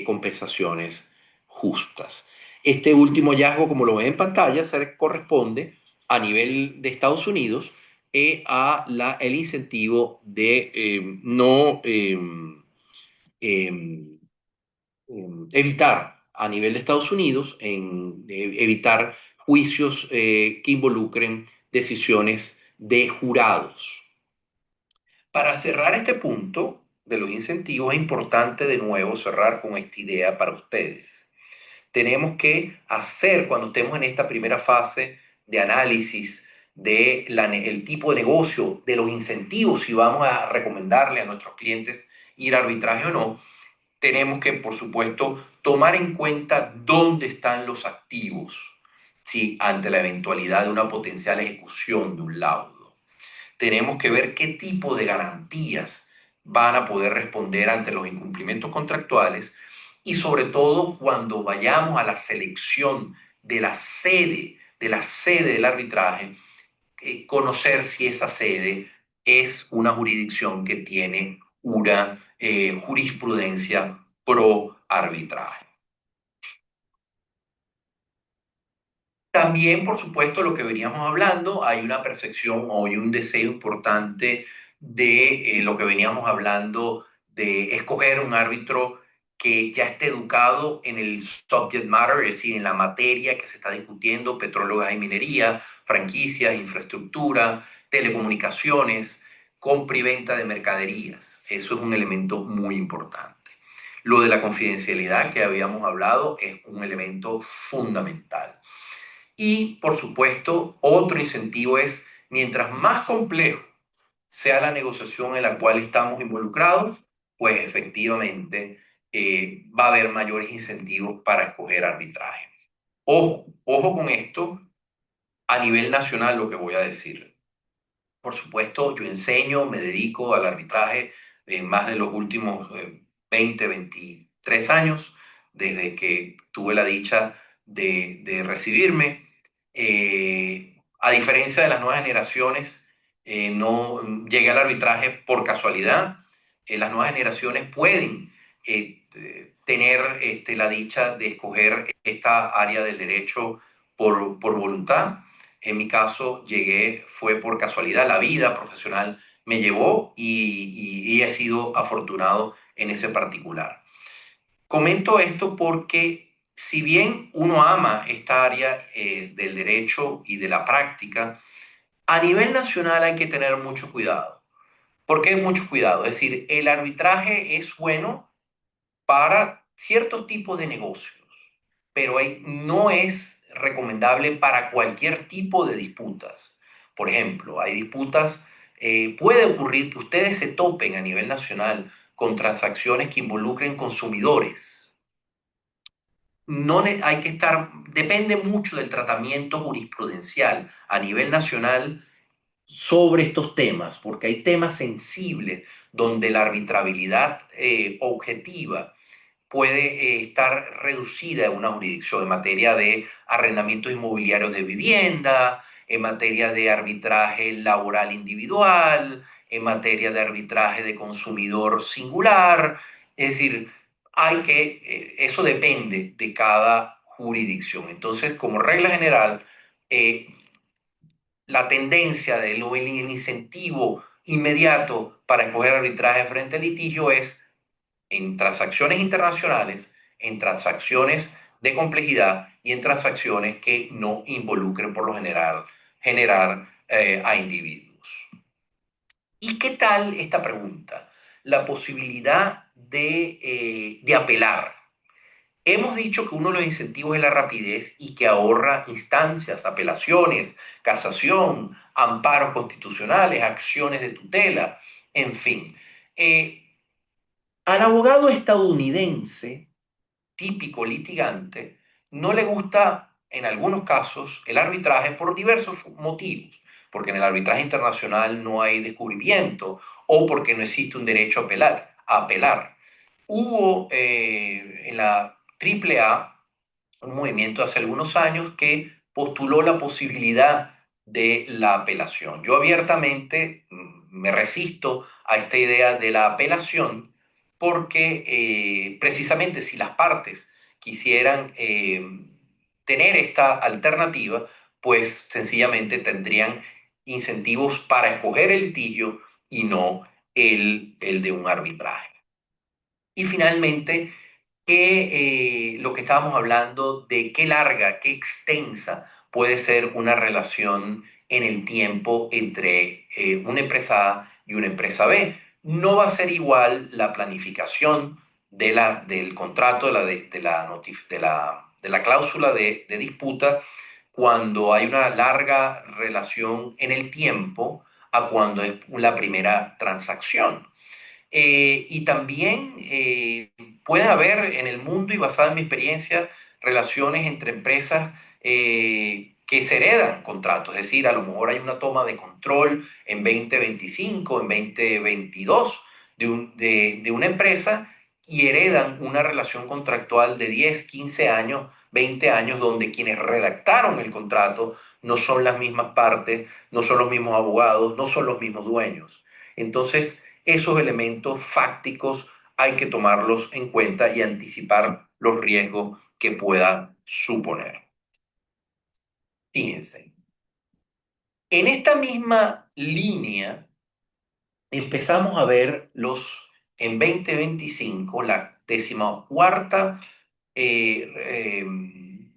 compensaciones justas. Este último hallazgo, como lo ven en pantalla, se corresponde a nivel de Estados Unidos el incentivo de no em, evitar a nivel de Estados Unidos, evitar juicios que involucren decisiones de jurados. Para cerrar este punto de los incentivos, es importante de nuevo cerrar con esta idea para ustedes. Tenemos que hacer, cuando estemos en esta primera fase de análisis del tipo de negocio, de los incentivos, si vamos a recomendarle a nuestros clientes ir a arbitraje o no, tenemos que, por supuesto, tomar en cuenta dónde están los activos, ¿sí? Ante la eventualidad de una potencial ejecución de un laudo. Tenemos que ver qué tipo de garantías van a poder responder ante los incumplimientos contractuales y sobre todo cuando vayamos a la selección de la sede del arbitraje, conocer si esa sede es una jurisdicción que tiene una jurisprudencia pro arbitraje. También, por supuesto, lo que veníamos hablando, hay una percepción o hay un deseo importante de lo que veníamos hablando de escoger un árbitro que ya esté educado en el subject matter, es decir, en la materia que se está discutiendo, petróleo, gas y minería, franquicias, infraestructura, telecomunicaciones, compra y venta de mercaderías. Eso es un elemento muy importante. Lo de la confidencialidad que habíamos hablado es un elemento fundamental. Y, por supuesto, otro incentivo es, mientras más complejo sea la negociación en la cual estamos involucrados, pues efectivamente va a haber mayores incentivos para escoger arbitraje. Ojo, ojo con esto a nivel nacional lo que voy a decir. Por supuesto, yo enseño, me dedico al arbitraje en más de los últimos 20, 23 años, desde que tuve la dicha de recibirme. A diferencia de las nuevas generaciones, no llegué al arbitraje por casualidad. Las nuevas generaciones pueden tener la dicha de escoger esta área del derecho por voluntad. En mi caso, llegué, fue por casualidad, la vida profesional me llevó y he sido afortunado en ese particular. Comento esto porque si bien uno ama esta área del derecho y de la práctica, a nivel nacional hay que tener mucho cuidado. ¿Por qué mucho cuidado? Es decir, el arbitraje es bueno para ciertos tipos de negocios, pero no es recomendable para cualquier tipo de disputas. Por ejemplo, hay disputas, puede ocurrir que ustedes se topen a nivel nacional con transacciones que involucren consumidores. No hay que estar, depende mucho del tratamiento jurisprudencial a nivel nacional sobre estos temas, porque hay temas sensibles donde la arbitrabilidad objetiva puede estar reducida en una jurisdicción en materia de arrendamientos inmobiliarios de vivienda, en materia de arbitraje laboral individual, en materia de arbitraje de consumidor singular. Es decir, eso depende de cada jurisdicción. Entonces, como regla general, eh, la tendencia del incentivo inmediato para escoger arbitraje frente al litigio es en transacciones internacionales, en transacciones de complejidad y en transacciones que no involucren por lo general generar a individuos. ¿Y qué tal esta pregunta? La posibilidad de apelar. Hemos dicho que uno de los incentivos es la rapidez y que ahorra instancias, apelaciones, casación, amparos constitucionales, acciones de tutela, en fin. Al abogado estadounidense, típico litigante, no le gusta en algunos casos el arbitraje por diversos motivos, porque en el arbitraje internacional no hay descubrimiento o porque no existe un derecho a apelar. Hubo en la AAA un movimiento hace algunos años que postuló la posibilidad de la apelación. Yo abiertamente me resisto a esta idea de la apelación porque precisamente si las partes quisieran tener esta alternativa, pues sencillamente tendrían incentivos para escoger el litigio y no el de un arbitraje. Y finalmente, lo que estábamos hablando de qué larga, qué extensa puede ser una relación en el tiempo entre una empresa A y una empresa B. No va a ser igual la planificación del contrato, de la cláusula de disputa, cuando hay una larga relación en el tiempo a cuando es la primera transacción. Y también puede haber en el mundo y basada en mi experiencia relaciones entre empresas que se heredan contratos, es decir, a lo mejor hay una toma de control en 2025, en 2022 de una empresa y heredan una relación contractual de 10, 15 años, 20 años, donde quienes redactaron el contrato no son las mismas partes, no son los mismos abogados, no son los mismos dueños. Entonces, esos elementos fácticos hay que tomarlos en cuenta y anticipar los riesgos que pueda suponer. Fíjense, en esta misma línea empezamos a ver en 2025 la 14ª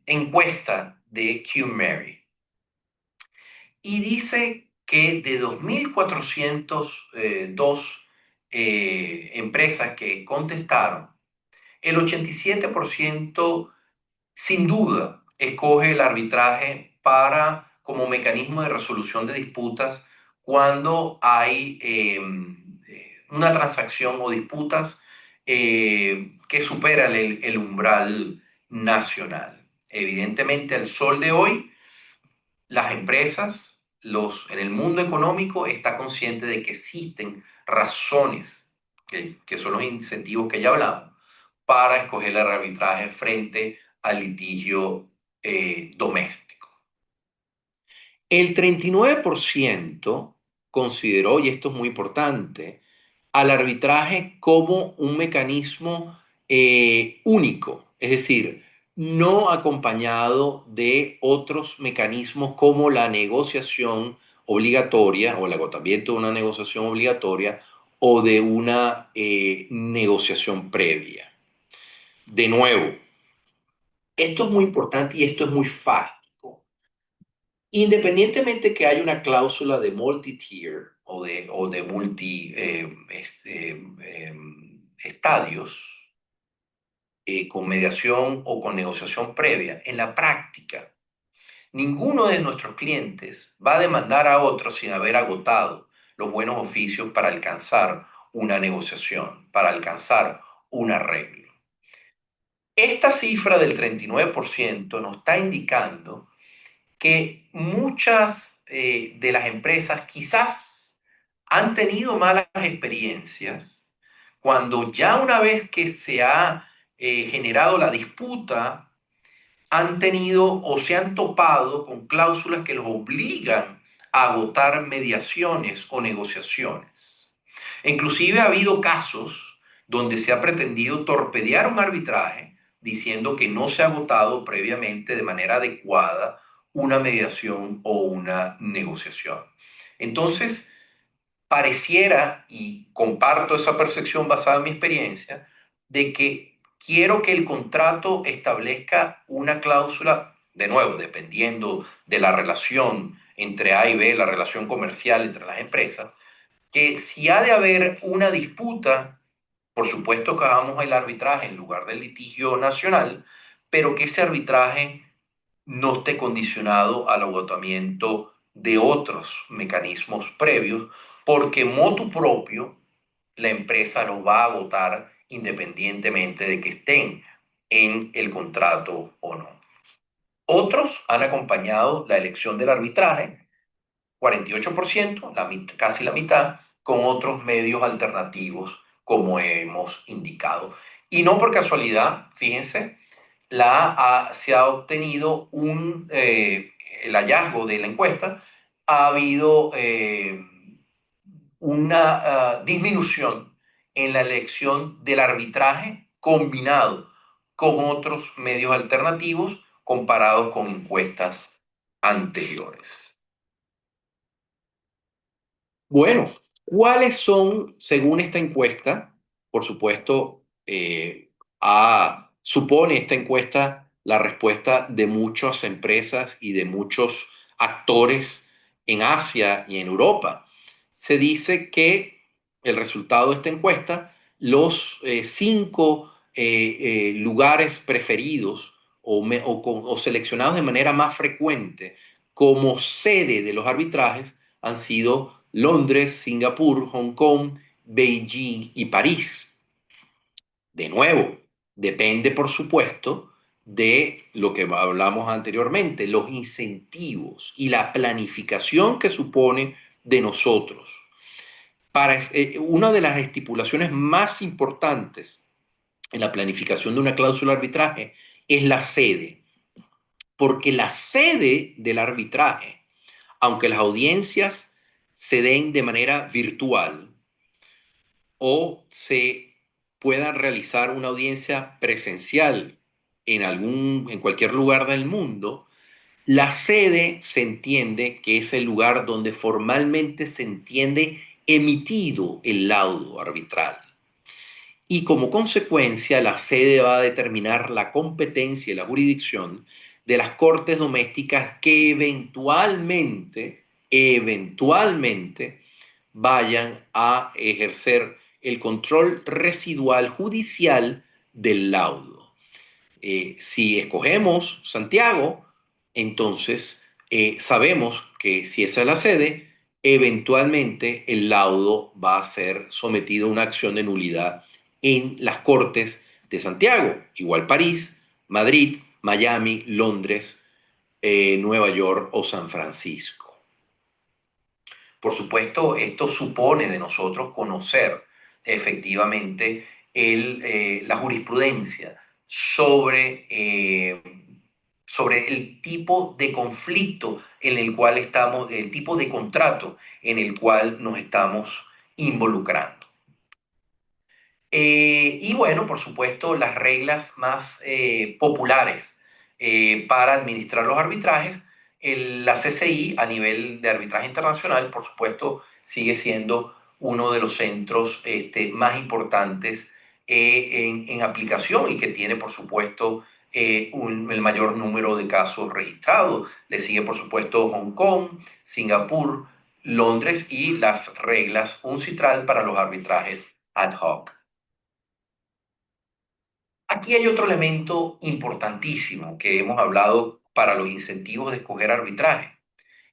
encuesta de QMary. Y dice que de 2.402 empresas que contestaron, el 87% sin duda escoge el arbitraje como mecanismo de resolución de disputas cuando hay una transacción o disputas que superan el umbral nacional. Evidentemente, al sol de hoy, las empresas, en el mundo económico, está consciente de que existen razones, que son los incentivos que ya hablamos, para escoger el arbitraje frente al litigio doméstico. El 39% consideró, y esto es muy importante, al arbitraje como un mecanismo único, es decir, no acompañado de otros mecanismos como la negociación obligatoria o el agotamiento de una negociación obligatoria o de una negociación previa. De nuevo, esto es muy importante y esto es muy fáctico. Independientemente que haya una cláusula de multi-tier o de estadios, con mediación o con negociación previa, en la práctica, ninguno de nuestros clientes va a demandar a otro sin haber agotado los buenos oficios para alcanzar una negociación, para alcanzar un arreglo. Esta cifra del 39% nos está indicando que muchas de las empresas quizás han tenido malas experiencias cuando ya una vez que se ha generado la disputa, han tenido o se han topado con cláusulas que los obligan a agotar mediaciones o negociaciones. Inclusive ha habido casos donde se ha pretendido torpedear un arbitraje diciendo que no se ha agotado previamente de manera adecuada una mediación o una negociación. Entonces, pareciera, y comparto esa percepción basada en mi experiencia, de que quiero que el contrato establezca una cláusula, de nuevo, dependiendo de la relación entre A y B, la relación comercial entre las empresas, que si ha de haber una disputa, por supuesto que hagamos el arbitraje en lugar del litigio nacional, pero que ese arbitraje no esté condicionado al agotamiento de otros mecanismos previos, porque motu propio la empresa los va a agotar independientemente de que estén en el contrato o no. Otros han acompañado la elección del arbitraje, 48%, casi la mitad, con otros medios alternativos como hemos indicado. Y no por casualidad, fíjense, se ha obtenido el hallazgo de la encuesta, ha habido una disminución en la elección del arbitraje combinado con otros medios alternativos comparados con encuestas anteriores. Bueno, ¿cuáles son, según esta encuesta? Por supuesto, supone esta encuesta la respuesta de muchas empresas y de muchos actores en Asia y en Europa. Se dice que el resultado de esta encuesta, los 5 lugares preferidos o seleccionados de manera más frecuente como sede de los arbitrajes han sido Londres, Singapur, Hong Kong, Beijing y París. De nuevo, depende, por supuesto, de lo que hablamos anteriormente, los incentivos y la planificación que supone de nosotros. Una de las estipulaciones más importantes en la planificación de una cláusula de arbitraje es la sede, porque la sede del arbitraje, aunque las audiencias se den de manera virtual o se pueda realizar una audiencia presencial en cualquier lugar del mundo, la sede se entiende que es el lugar donde formalmente se entiende emitido el laudo arbitral. Y como consecuencia, la sede va a determinar la competencia y la jurisdicción de las cortes domésticas que eventualmente eventualmente vayan a ejercer el control residual judicial del laudo. Si escogemos Santiago, entonces sabemos que si esa es la sede, eventualmente el laudo va a ser sometido a una acción de nulidad en las Cortes de Santiago, igual París, Madrid, Miami, Londres, Nueva York o San Francisco. Por supuesto, esto supone de nosotros conocer efectivamente la jurisprudencia sobre el tipo de conflicto en el cual estamos, el tipo de contrato en el cual nos estamos involucrando. Y bueno, por supuesto, las reglas más populares para administrar los arbitrajes. La CCI a nivel de arbitraje internacional, por supuesto, sigue siendo uno de los centros más importantes en aplicación y que tiene, por supuesto, el mayor número de casos registrados. Le sigue, por supuesto, Hong Kong, Singapur, Londres y las reglas UNCITRAL para los arbitrajes ad hoc. Aquí hay otro elemento importantísimo que hemos hablado para los incentivos de escoger arbitraje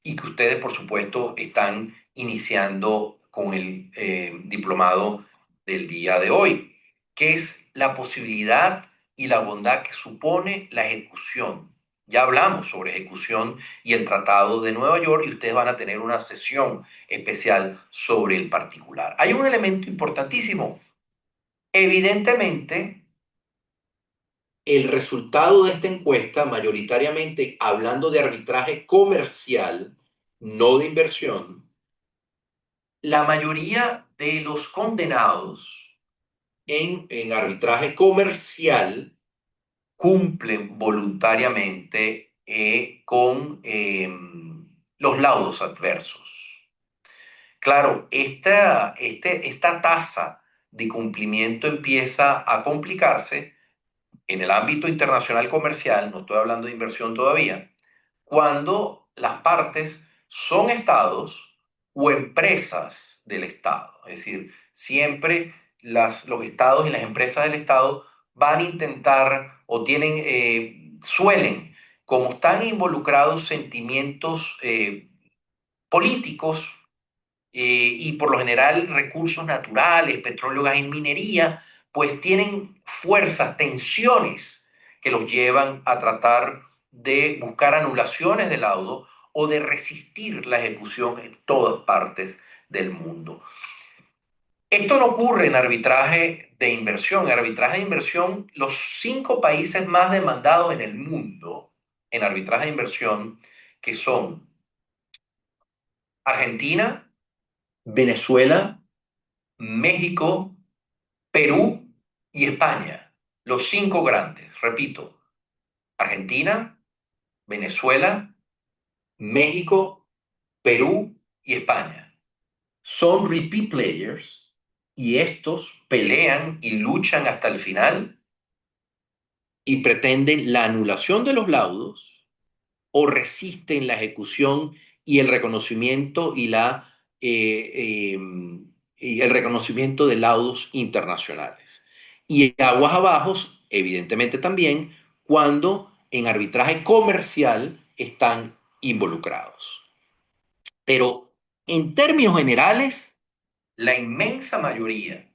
y que ustedes, por supuesto, están iniciando con el diplomado del día de hoy, que es la posibilidad y la bondad que supone la ejecución. Ya hablamos sobre ejecución y el Tratado de Nueva York y ustedes van a tener una sesión especial sobre el particular. Hay un elemento importantísimo. Evidentemente, el resultado de esta encuesta, mayoritariamente hablando de arbitraje comercial, no de inversión, la mayoría de los condenados en arbitraje comercial cumplen voluntariamente con los laudos adversos. Claro, esta tasa de cumplimiento empieza a complicarse en el ámbito internacional comercial, no estoy hablando de inversión todavía, cuando las partes son estados o empresas del Estado. Es decir, siempre los estados y las empresas del Estado van a intentar o suelen, como están involucrados sentimientos políticos, y por lo general recursos naturales, petróleo, gas y minería, pues tienen fuerzas, tensiones que los llevan a tratar de buscar anulaciones del laudo o de resistir la ejecución en todas partes del mundo. Esto no ocurre en arbitraje de inversión. En arbitraje de inversión, los 5 países más demandados en el mundo en arbitraje de inversión, que son Argentina, Venezuela, México, Perú y España. Los 5 grandes, repito, Argentina, Venezuela, México, Perú y España. Son repeat players y estos pelean y luchan hasta el final y pretenden la anulación de los laudos o resisten la ejecución y el reconocimiento y el reconocimiento de laudos internacionales. Y aguas abajo, evidentemente también, cuando en arbitraje comercial están involucrados. Pero en términos generales, la inmensa mayoría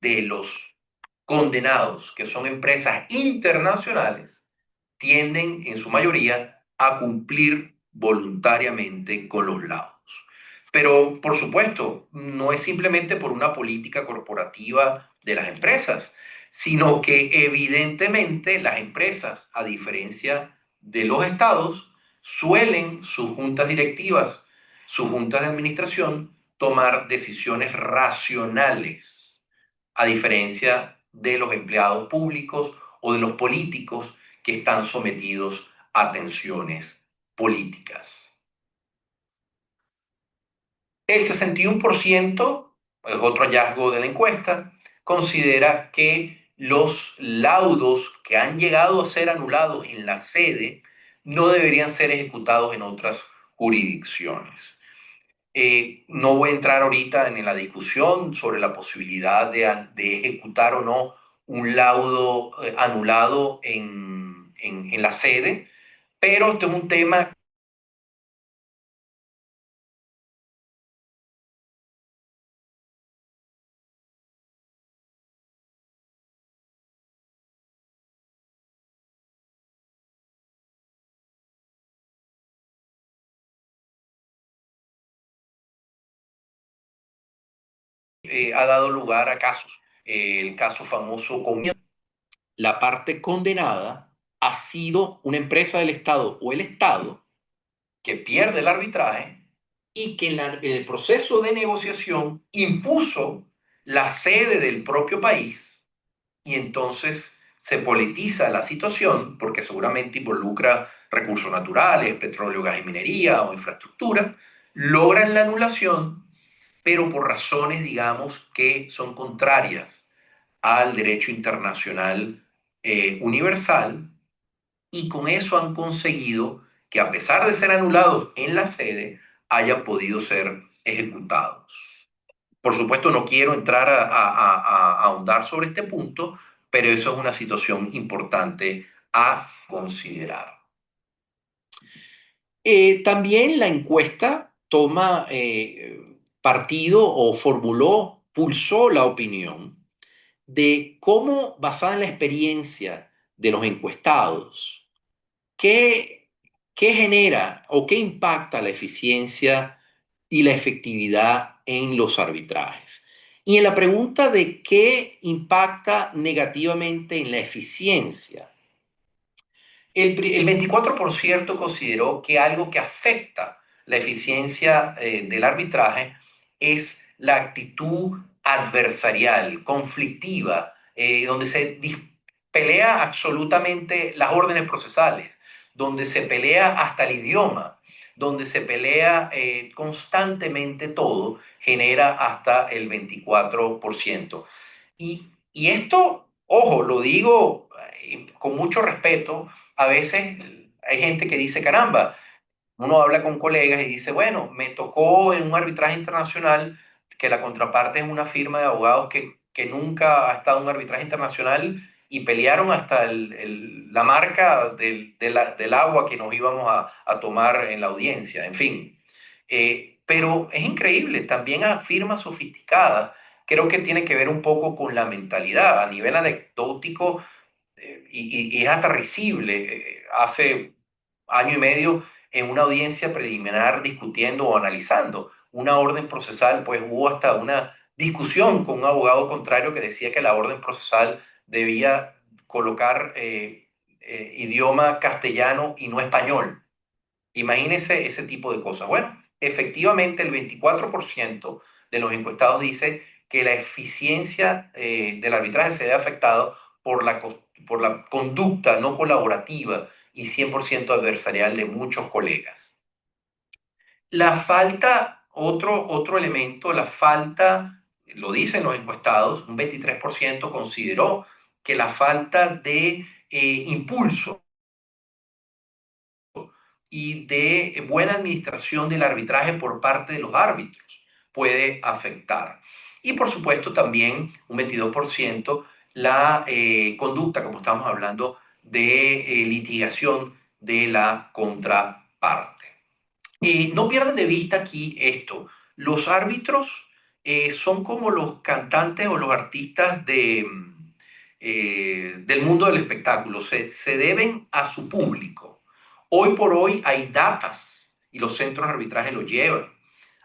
de los condenados, que son empresas internacionales, tienden en su mayoría a cumplir voluntariamente con los laudos. Pero, por supuesto, no es simplemente por una política corporativa de las empresas, sino que evidentemente las empresas, a diferencia de los estados, suelen sus juntas directivas, sus juntas de administración, tomar decisiones racionales, a diferencia de los empleados públicos o de los políticos que están sometidos a tensiones políticas. El 61%, es otro hallazgo de la encuesta, considera que los laudos que han llegado a ser anulados en la sede no deberían ser ejecutados en otras jurisdicciones. No voy a entrar ahorita en la discusión sobre la posibilidad de ejecutar o no un laudo anulado en la sede, pero este es un tema que ha dado lugar a casos. El caso famoso con la parte condenada ha sido una empresa del Estado o el Estado que pierde el arbitraje y que en el proceso de negociación impuso la sede del propio país y entonces se politiza la situación porque seguramente involucra recursos naturales, petróleo, gas y minería o infraestructuras, logran la anulación, pero por razones, digamos, que son contrarias al derecho internacional universal, y con eso han conseguido que a pesar de ser anulados en la sede, hayan podido ser ejecutados. Por supuesto, no quiero entrar a ahondar sobre este punto, pero eso es una situación importante a considerar. También la encuesta toma partido o formuló, pulsó la opinión de cómo, basada en la experiencia de los encuestados, ¿qué, qué genera o qué impacta la eficiencia y la efectividad en los arbitrajes? Y en la pregunta de qué impacta negativamente en la eficiencia, el 24% consideró que algo que afecta la eficiencia del arbitraje es la actitud adversarial, conflictiva, donde pelea absolutamente las órdenes procesales, donde se pelea hasta el idioma, donde se pelea constantemente todo, genera hasta el 24%. Y esto, ojo, lo digo con mucho respeto. A veces hay gente que dice, caramba, uno habla con colegas y dice, bueno, me tocó en un arbitraje internacional que la contraparte es una firma de abogados que nunca ha estado en un arbitraje internacional y pelearon hasta la marca del agua que nos íbamos a tomar en la audiencia, en fin. Pero es increíble, también a firmas sofisticadas, creo que tiene que ver un poco con la mentalidad. A nivel anecdótico, y es hasta risible. Hace año y medio, en una audiencia preliminar discutiendo o analizando una orden procesal, pues hubo hasta una discusión con un abogado contrario que decía que la orden procesal debía colocar idioma castellano y no español. Imagínense ese tipo de cosas. Bueno, efectivamente el 24% de los encuestados dice que la eficiencia del arbitraje se ve afectado por la conducta no colaborativa y 100% adversarial de muchos colegas. La falta, otro elemento, la falta, lo dicen los encuestados, un 23% consideró que la falta de impulso y de buena administración del arbitraje por parte de los árbitros puede afectar. Y por supuesto también un 22% la conducta, como estamos hablando, de litigación de la contraparte. No pierdan de vista aquí esto. Los árbitros son como los cantantes o los artistas del mundo del espectáculo. Se deben a su público. Hoy por hoy hay datas y los centros de arbitraje lo llevan.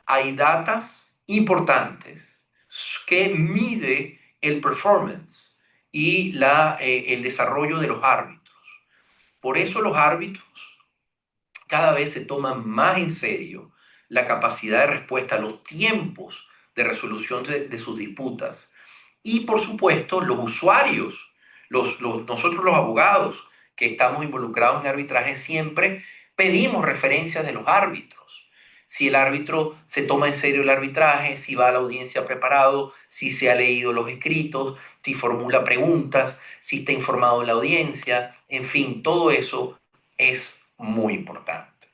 Hay datas importantes que mide el performance y el desarrollo de los árbitros. Por eso los árbitros cada vez se toman más en serio la capacidad de respuesta, los tiempos de resolución de sus disputas. Y por supuesto, los usuarios, nosotros los abogados que estamos involucrados en arbitraje, siempre pedimos referencias de los árbitros. Si el árbitro se toma en serio el arbitraje, si va a la audiencia preparado, si se ha leído los escritos, si formula preguntas, si está informado de la audiencia, en fin, todo eso es muy importante.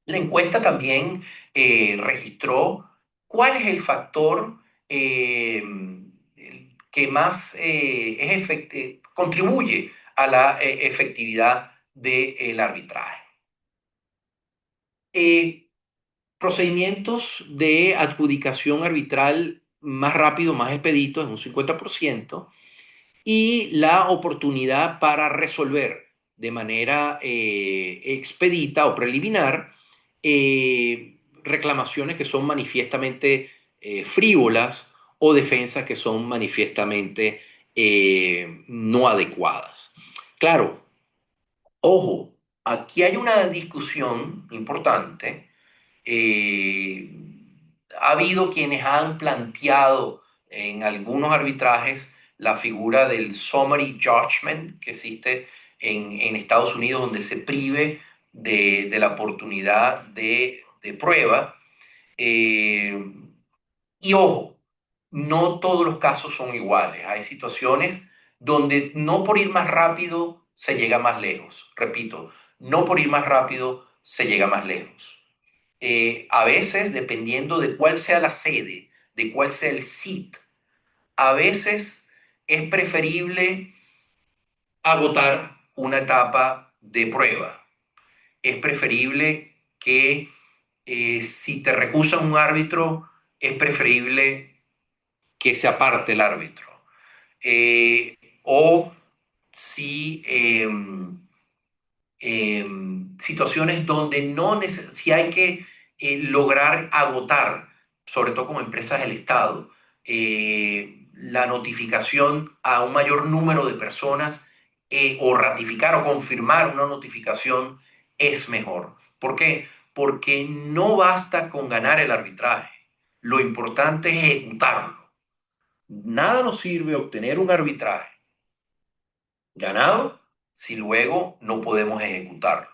La encuesta también registró cuál es el factor que más contribuye a la efectividad del arbitraje. Eh, Procedimientos de adjudicación arbitral más rápido, más expedito, en un 50%, y la oportunidad para resolver de manera expedita o preliminar reclamaciones que son manifiestamente frívolas o defensas que son manifiestamente no adecuadas. Claro, ojo, aquí hay una discusión importante. eh, Ha habido quienes han planteado en algunos arbitrajes la figura del summary judgment que existe en Estados Unidos, donde se prive de la oportunidad de prueba. Eh, y ojo, no todos los casos son iguales. Hay situaciones donde no por ir más rápido se llega más lejos. Repito, no por ir más rápido se llega más lejos. A veces, dependiendo de cuál sea la sede, de cuál sea el SIT, a veces es preferible agotar una etapa de prueba. Es preferible que si te recusan un árbitro, es preferible que se aparte el árbitro. O si situaciones donde si hay que lograr agotar, sobre todo como empresas del Estado, la notificación a un mayor número de personas o ratificar o confirmar una notificación es mejor. ¿Por qué? Porque no basta con ganar el arbitraje. Lo importante es ejecutarlo. Nada nos sirve obtener un arbitraje ganado si luego no podemos ejecutarlo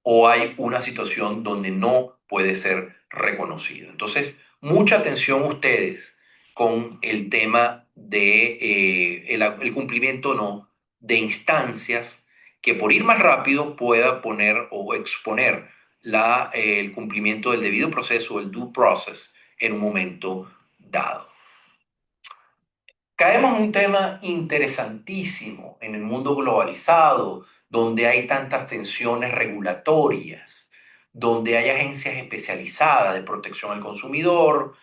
o hay una situación donde no puede ser reconocido. Entonces, mucha atención ustedes con el tema de el cumplimiento o no de instancias que por ir más rápido pueda poner o exponer el cumplimiento del debido proceso, el due process, en un momento dado. Caemos en un tema interesantísimo en el mundo globalizado, donde hay tantas tensiones regulatorias, donde hay agencias especializadas de protección al consumidor,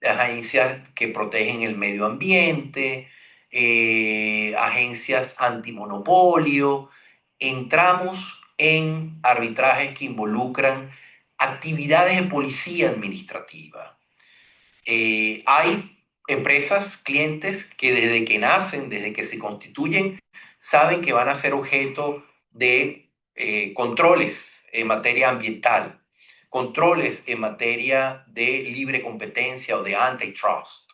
agencias que protegen el medio ambiente, agencias antimonopolio. Entramos en arbitrajes que involucran actividades de policía administrativa. Hay empresas, clientes que desde que nacen, desde que se constituyen, saben que van a ser objeto de controles en materia ambiental, controles en materia de libre competencia o de antitrust.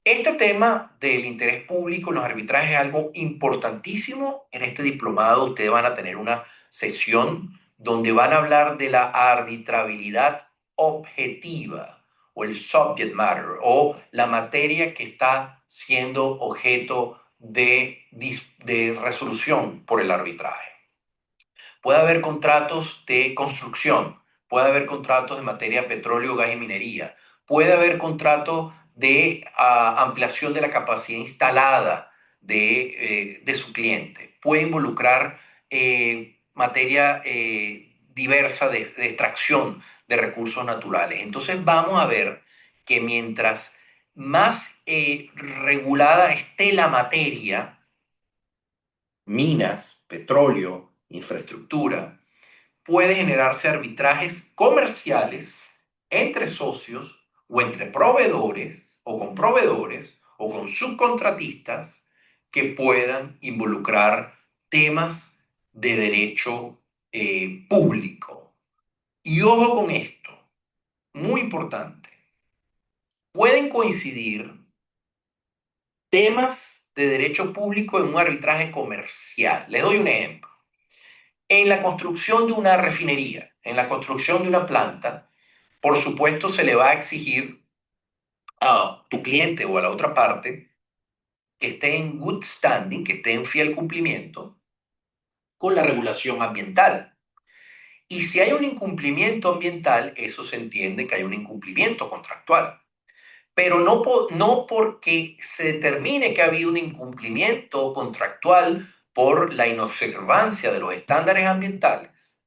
Este tema del interés público en los arbitrajes es algo importantísimo. En este diplomado ustedes van a tener una sesión donde van a hablar de la arbitrabilidad objetiva o el subject matter o la materia que está siendo objeto de resolución por el arbitraje. Puede haber contratos de construcción, puede haber contratos de materia de petróleo, gas y minería, puede haber contratos de ampliación de la capacidad instalada de su cliente, puede involucrar materia diversa de extracción de recursos naturales. Entonces vamos a ver que mientras más regulada esté la materia, minas, petróleo, infraestructura, puede generarse arbitrajes comerciales entre socios o entre proveedores o con subcontratistas que puedan involucrar temas de derecho público. Y ojo con esto, muy importante, pueden coincidir temas de derecho público en un arbitraje comercial. Les doy un ejemplo. En la construcción de una refinería, en la construcción de una planta, por supuesto se le va a exigir a tu cliente o a la otra parte que esté en good standing, que esté en fiel cumplimiento con la regulación ambiental. Y si hay un incumplimiento ambiental, eso se entiende que hay un incumplimiento contractual. Pero no porque se determine que ha habido un incumplimiento contractual por la inobservancia de los estándares ambientales,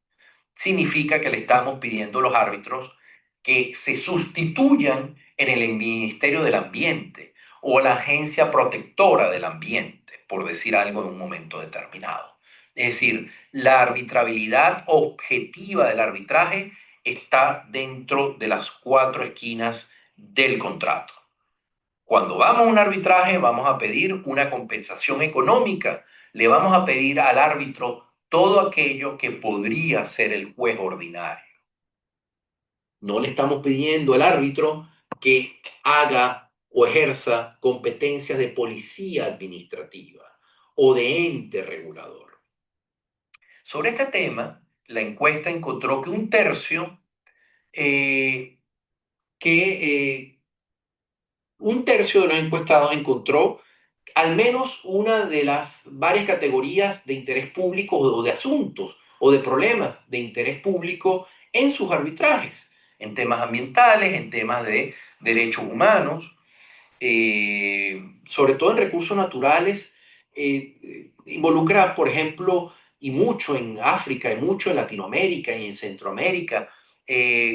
significa que le estamos pidiendo a los árbitros que se sustituyan en el Ministerio del Ambiente o la Agencia Protectora del Ambiente, por decir algo en un momento determinado. Es decir, la arbitrabilidad objetiva del arbitraje está dentro de las cuatro esquinas del contrato. Cuando vamos a un arbitraje, vamos a pedir una compensación económica, le vamos a pedir al árbitro todo aquello que podría ser el juez ordinario. No le estamos pidiendo al árbitro que haga o ejerza competencias de policía administrativa o de ente regulador. Sobre este tema, la encuesta encontró que eh, que, un tercio de los encuestados encontró al menos una de las varias categorías de interés público o de asuntos o de problemas de interés público en sus arbitrajes, en temas ambientales, en temas de derechos humanos, sobre todo en recursos naturales, involucra, por ejemplo, y mucho en África, y mucho en Latinoamérica y en Centroamérica,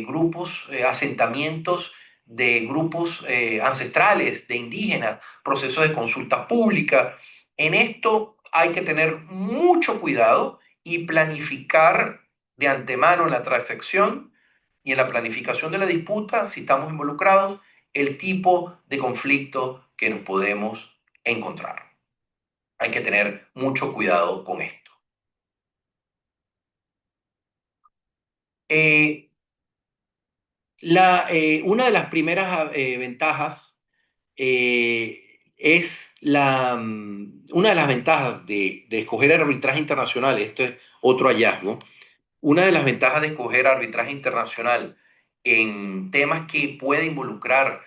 grupos, asentamientos de grupos ancestrales, de indígenas, procesos de consulta pública. En esto hay que tener mucho cuidado y planificar de antemano en la transacción y en la planificación de la disputa, si estamos involucrados, el tipo de conflicto que nos podemos encontrar. Hay que tener mucho cuidado con esto. Eh, una de las primeras ventajas es una de las ventajas de escoger el arbitraje internacional. Esto es otro hallazgo. Una de las ventajas de escoger arbitraje internacional en temas que puede involucrar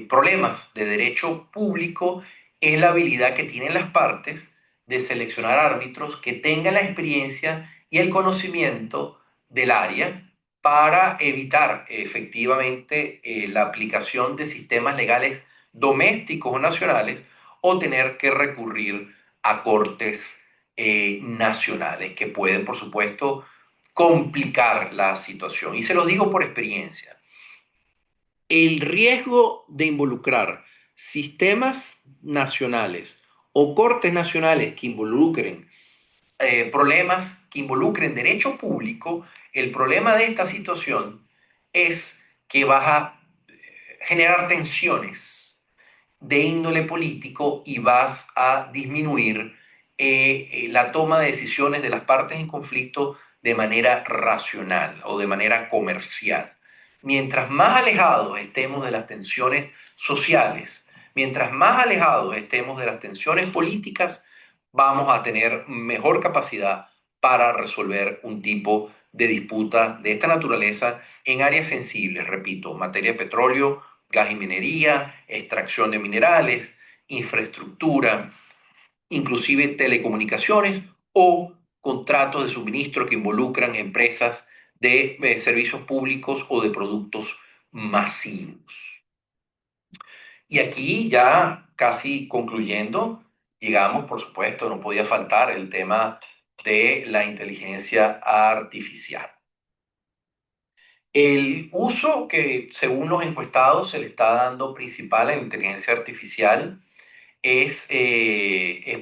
problemas de derecho público es la habilidad que tienen las partes de seleccionar árbitros que tengan la experiencia y el conocimiento del área para evitar efectivamente la aplicación de sistemas legales domésticos o nacionales o tener que recurrir a cortes nacionales que pueden, por supuesto, complicar la situación. Y se lo digo por experiencia. El riesgo de involucrar sistemas nacionales o cortes nacionales que involucren problemas que involucren derecho público, el problema de esta situación es que vas a generar tensiones de índole político y vas a disminuir la toma de decisiones de las partes en conflicto de manera racional o de manera comercial. Mientras más alejados estemos de las tensiones sociales, mientras más alejados estemos de las tensiones políticas, vamos a tener mejor capacidad para resolver un tipo de disputa de esta naturaleza en áreas sensibles, repito, materia de petróleo, gas y minería, extracción de minerales, infraestructura, inclusive telecomunicaciones o contratos de suministro que involucran empresas de servicios públicos o de productos masivos. Y aquí ya casi concluyendo, llegamos, por supuesto, no podía faltar el tema de la inteligencia artificial. El uso que, según los encuestados, se le está dando principal a la inteligencia artificial es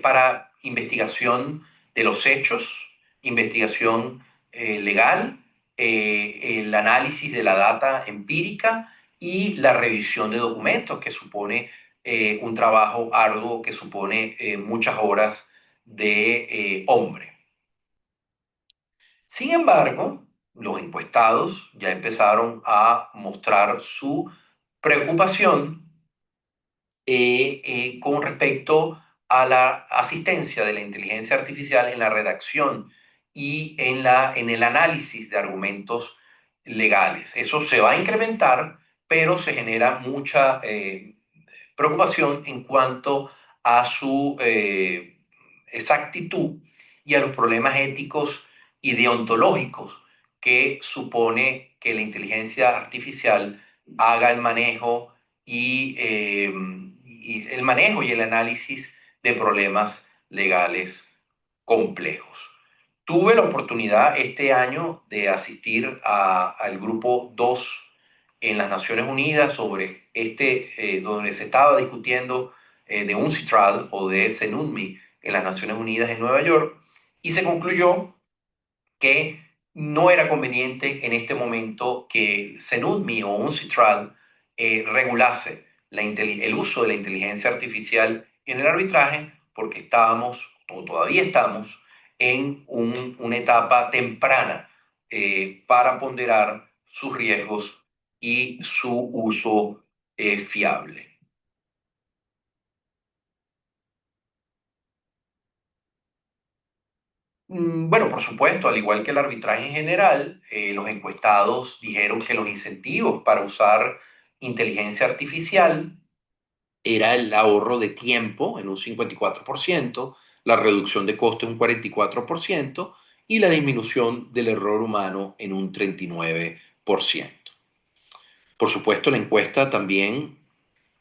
para investigación de los hechos, investigación legal, el análisis de la data empírica y la revisión de documentos, que supone un trabajo arduo que supone muchas horas de hombre. Sin embargo, los encuestados ya empezaron a mostrar su preocupación con respecto a la asistencia de la inteligencia artificial en la redacción y en el análisis de argumentos legales. Eso se va a incrementar, pero se genera mucha preocupación en cuanto a su exactitud y a los problemas éticos y deontológicos que supone que la inteligencia artificial haga el manejo y el manejo y el análisis de problemas legales complejos. Tuve la oportunidad este año de asistir al grupo 2 en las Naciones Unidas sobre donde se estaba discutiendo de UNCITRAL o de CENUMI en las Naciones Unidas en Nueva York, y se concluyó que no era conveniente en este momento que CENUMI o UNCITRAL regulase el uso de la inteligencia artificial en el arbitraje, porque estábamos, o todavía estamos, en una etapa temprana para ponderar sus riesgos y su uso fiable. Bueno, por supuesto, al igual que el arbitraje en general, los encuestados dijeron que los incentivos para usar inteligencia artificial era el ahorro de tiempo en un 54%, la reducción de costes un 44% y la disminución del error humano en un 39%. Por supuesto, la encuesta también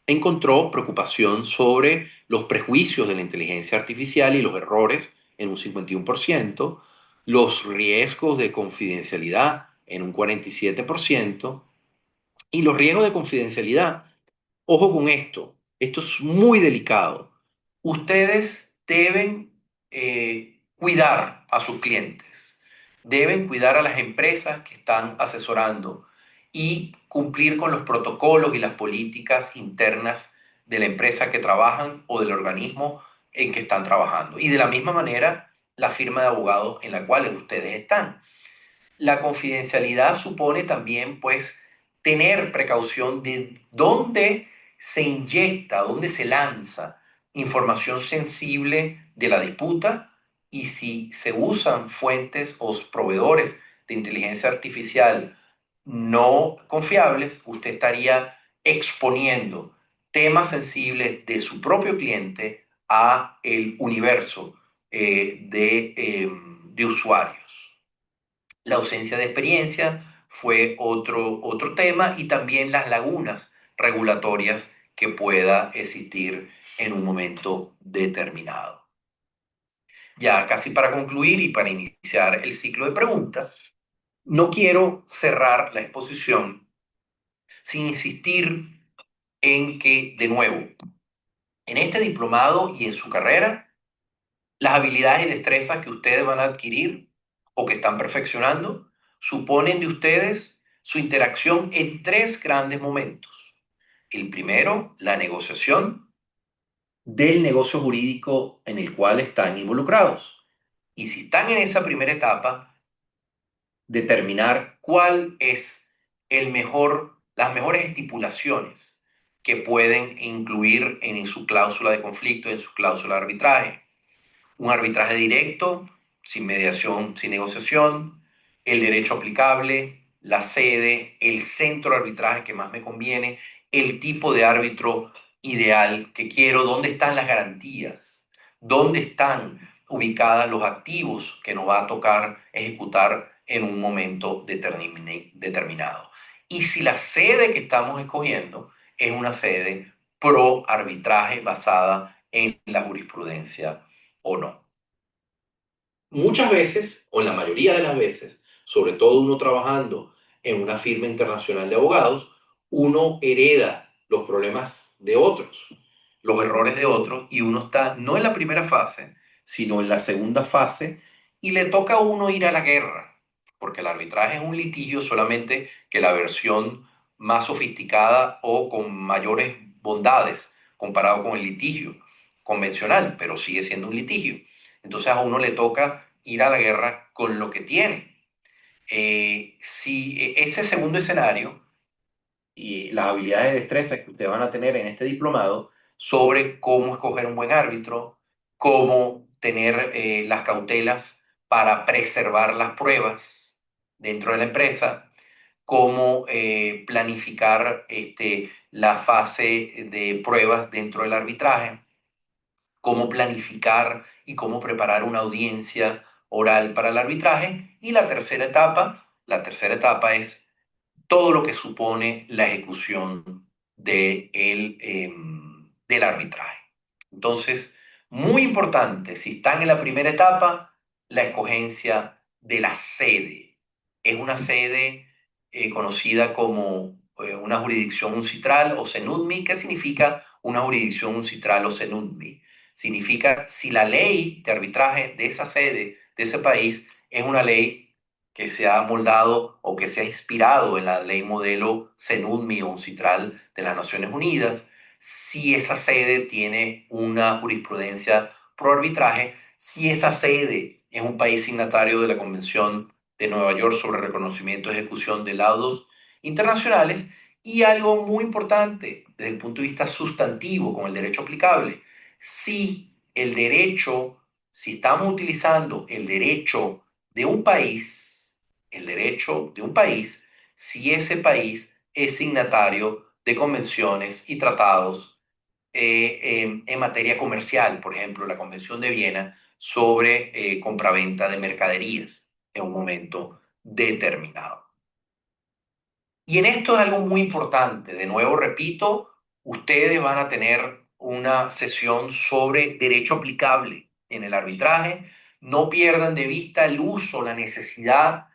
encontró preocupación sobre los prejuicios de la inteligencia artificial y los errores en un 51%, los riesgos de confidencialidad en un 47% y los riesgos de confidencialidad. Ojo con esto es muy delicado. Ustedes deben cuidar a sus clientes, deben cuidar a las empresas que están asesorando y cumplir con los protocolos y las políticas internas de la empresa que trabajan o del organismo en que están trabajando. Y de la misma manera, la firma de abogados en la cual ustedes están. La confidencialidad supone también, pues, tener precaución de dónde se inyecta, dónde se lanza información sensible de la disputa y si se usan fuentes o proveedores de inteligencia artificial no confiables, usted estaría exponiendo temas sensibles de su propio cliente a el universo de usuarios. La ausencia de experiencia fue otro tema y también las lagunas regulatorias que pueda existir en un momento determinado. Ya casi para concluir y para iniciar el ciclo de preguntas, no quiero cerrar la exposición sin insistir en que, de nuevo, en este diplomado y en su carrera, las habilidades y destrezas que ustedes van a adquirir o que están perfeccionando suponen de ustedes su interacción en tres grandes momentos. El primero, la negociación del negocio jurídico en el cual están involucrados. Y si están en esa primera etapa, determinar cuál es las mejores estipulaciones que pueden incluir en su cláusula de conflicto, en su cláusula de arbitraje. Un arbitraje directo, sin mediación, sin negociación, el derecho aplicable, la sede, el centro de arbitraje que más me conviene, el tipo de árbitro ideal que quiero, dónde están las garantías, dónde están ubicadas los activos que nos va a tocar ejecutar en un momento determinado. Y si la sede que estamos escogiendo es una sede pro arbitraje basada en la jurisprudencia o no. Muchas veces, o en la mayoría de las veces, sobre todo uno trabajando en una firma internacional de abogados, uno hereda los problemas de otros, los errores de otros, y uno está no en la primera fase, sino en la segunda fase, y le toca a uno ir a la guerra, porque el arbitraje es un litigio solamente que la versión más sofisticada o con mayores bondades comparado con el litigio convencional, pero sigue siendo un litigio. Entonces a uno le toca ir a la guerra con lo que tiene. Si ese segundo escenario y las habilidades de destreza que ustedes van a tener en este diplomado sobre cómo escoger un buen árbitro, cómo tener las cautelas para preservar las pruebas dentro de la empresa, cómo planificar la fase de pruebas dentro del arbitraje, cómo planificar y cómo preparar una audiencia oral para el arbitraje. Y la tercera etapa es todo lo que supone la ejecución del arbitraje. Entonces, muy importante, si están en la primera etapa, la escogencia de la sede. Es una sede conocida como una jurisdicción uncitral o CENUDMI. ¿Qué significa una jurisdicción uncitral o CENUDMI? Significa si la ley de arbitraje de esa sede, de ese país, es una ley que se ha moldado o que se ha inspirado en la ley modelo CENUDMI o UNCITRAL de las Naciones Unidas, si esa sede tiene una jurisprudencia pro arbitraje, si esa sede es un país signatario de la Convención de Nueva York sobre reconocimiento y ejecución de laudos internacionales, y algo muy importante desde el punto de vista sustantivo con el derecho aplicable, si el derecho, si estamos utilizando el derecho de un país, el derecho de un país, si ese país es signatario de convenciones y tratados en materia comercial, por ejemplo, la Convención de Viena sobre compraventa de mercaderías en un momento determinado. Y en esto es algo muy importante. De nuevo, repito, ustedes van a tener una sesión sobre derecho aplicable en el arbitraje. No pierdan de vista el uso, la necesidad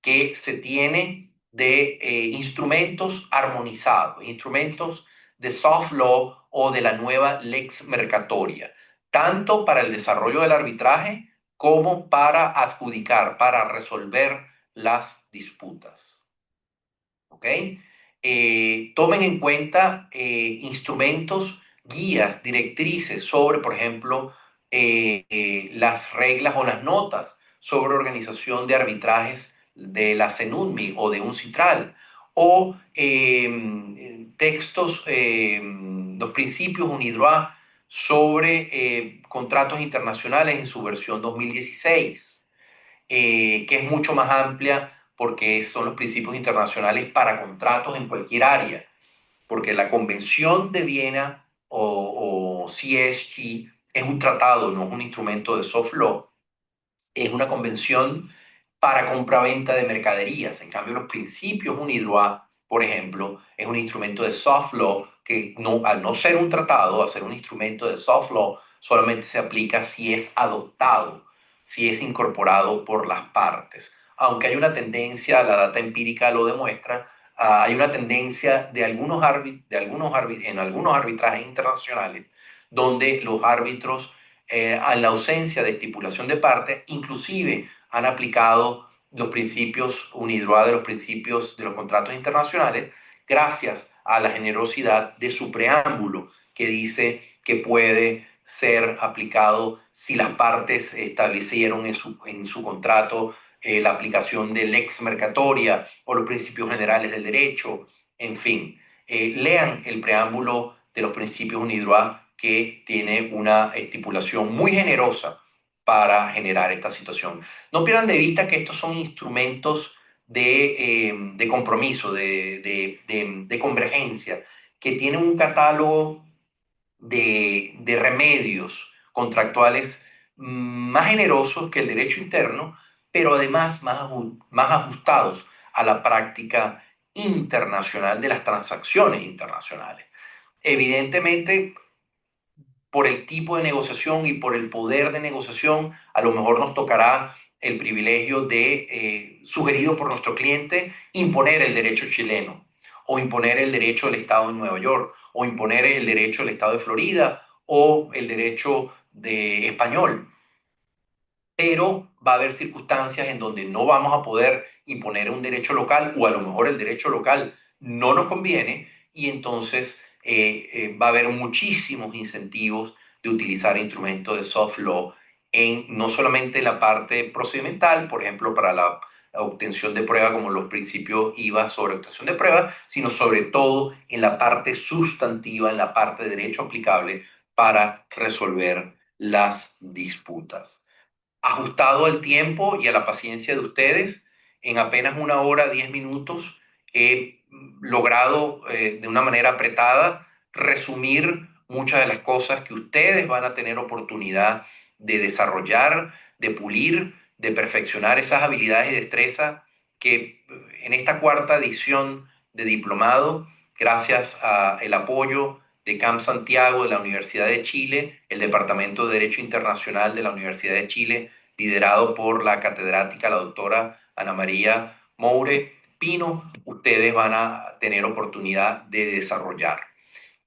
que se tiene de instrumentos armonizados, instrumentos de soft law o de la nueva lex mercatoria, tanto para el desarrollo del arbitraje como para adjudicar, para resolver las disputas. ¿Ok? Tomen en cuenta instrumentos, guías, directrices sobre, por ejemplo, las reglas o las notas sobre organización de arbitrajes de la CENUDMI o de un citral, o textos, los principios UNIDROIT sobre contratos internacionales en su versión 2016, que es mucho más amplia porque son los principios internacionales para contratos en cualquier área, porque la Convención de Viena o CSG es un tratado, no es un instrumento de soft law, es una convención para compra-venta de mercaderías. En cambio, los principios UNIDROIT, por ejemplo, es un instrumento de soft law que no, al no ser un tratado, a ser un instrumento de soft law, solamente se aplica si es adoptado, si es incorporado por las partes. Aunque hay una tendencia, la data empírica lo demuestra, hay una tendencia de en algunos arbitrajes internacionales donde los árbitros en la ausencia de estipulación de partes, inclusive han aplicado los principios UNIDROIT de los principios de los contratos internacionales gracias a la generosidad de su preámbulo, que dice que puede ser aplicado si las partes establecieron en su contrato la aplicación de lex mercatoria o los principios generales del derecho, en fin. Lean el preámbulo de los principios UNIDROIT, que tiene una estipulación muy generosa para generar esta situación. No pierdan de vista que estos son instrumentos de compromiso, de convergencia, que tienen un catálogo de remedios contractuales más generosos que el derecho interno, pero además más ajustados a la práctica internacional de las transacciones internacionales. Evidentemente, por el tipo de negociación y por el poder de negociación, a lo mejor nos tocará el privilegio de, sugerido por nuestro cliente, imponer el derecho chileno, o imponer el derecho del Estado de Nueva York, o imponer el derecho del Estado de Florida, o el derecho de español. Pero va a haber circunstancias en donde no vamos a poder imponer un derecho local, o a lo mejor el derecho local no nos conviene, y entonces va a haber muchísimos incentivos de utilizar instrumentos de soft law no solamente en la parte procedimental, por ejemplo, para la obtención de prueba, como los principios IVA sobre obtención de prueba, sino sobre todo en la parte sustantiva, en la parte de derecho aplicable para resolver las disputas. Ajustado al tiempo y a la paciencia de ustedes, en apenas 1 hora, 10 minutos, he logrado de una manera apretada resumir muchas de las cosas que ustedes van a tener oportunidad de desarrollar, de pulir de perfeccionar esas habilidades y destrezas que en esta cuarta edición de diplomado, gracias al apoyo de CAM Santiago de la Universidad de Chile, el Departamento de Derecho Internacional de la Universidad de Chile, liderado por la catedrática, la doctora Ana María Moure Pino, ustedes van a tener oportunidad de desarrollar.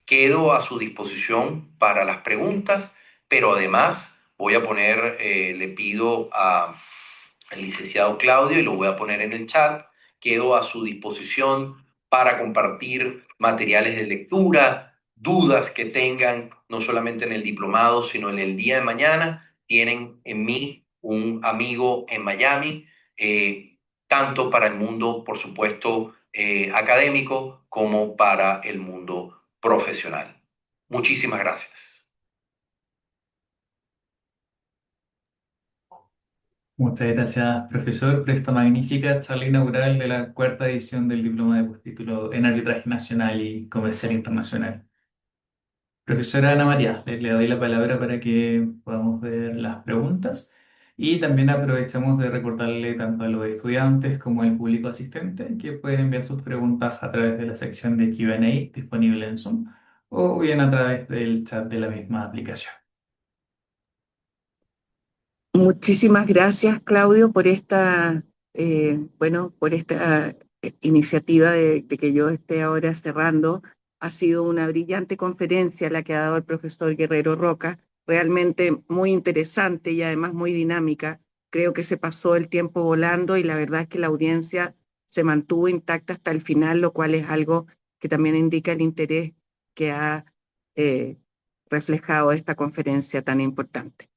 Quedo a su disposición para las preguntas, pero además voy a poner, le pido al licenciado Claudio, y lo voy a poner en el chat, quedo a su disposición para compartir materiales de lectura, dudas que tengan, no solamente en el diplomado, sino en el día de mañana. Tienen en mí un amigo en Miami, tanto para el mundo, por supuesto, académico, como para el mundo profesional. Muchísimas gracias. Muchas gracias, profesor, por esta magnífica charla inaugural de la cuarta edición del Diploma de Postítulo en Arbitraje Nacional y Comercial Internacional. Profesora Ana María, le doy la palabra para que podamos ver las preguntas y también aprovechamos de recordarle tanto a los estudiantes como al público asistente que pueden enviar sus preguntas a través de la sección de Q&A disponible en Zoom o bien a través del chat de la misma aplicación. Muchísimas gracias, Claudio, por esta iniciativa de que yo esté ahora cerrando. Ha sido una brillante conferencia la que ha dado el profesor Guerrero Roca, realmente muy interesante y además muy dinámica. Creo que se pasó el tiempo volando y la verdad es que la audiencia se mantuvo intacta hasta el final, lo cual es algo que también indica el interés que ha eh, reflejado esta conferencia tan importante.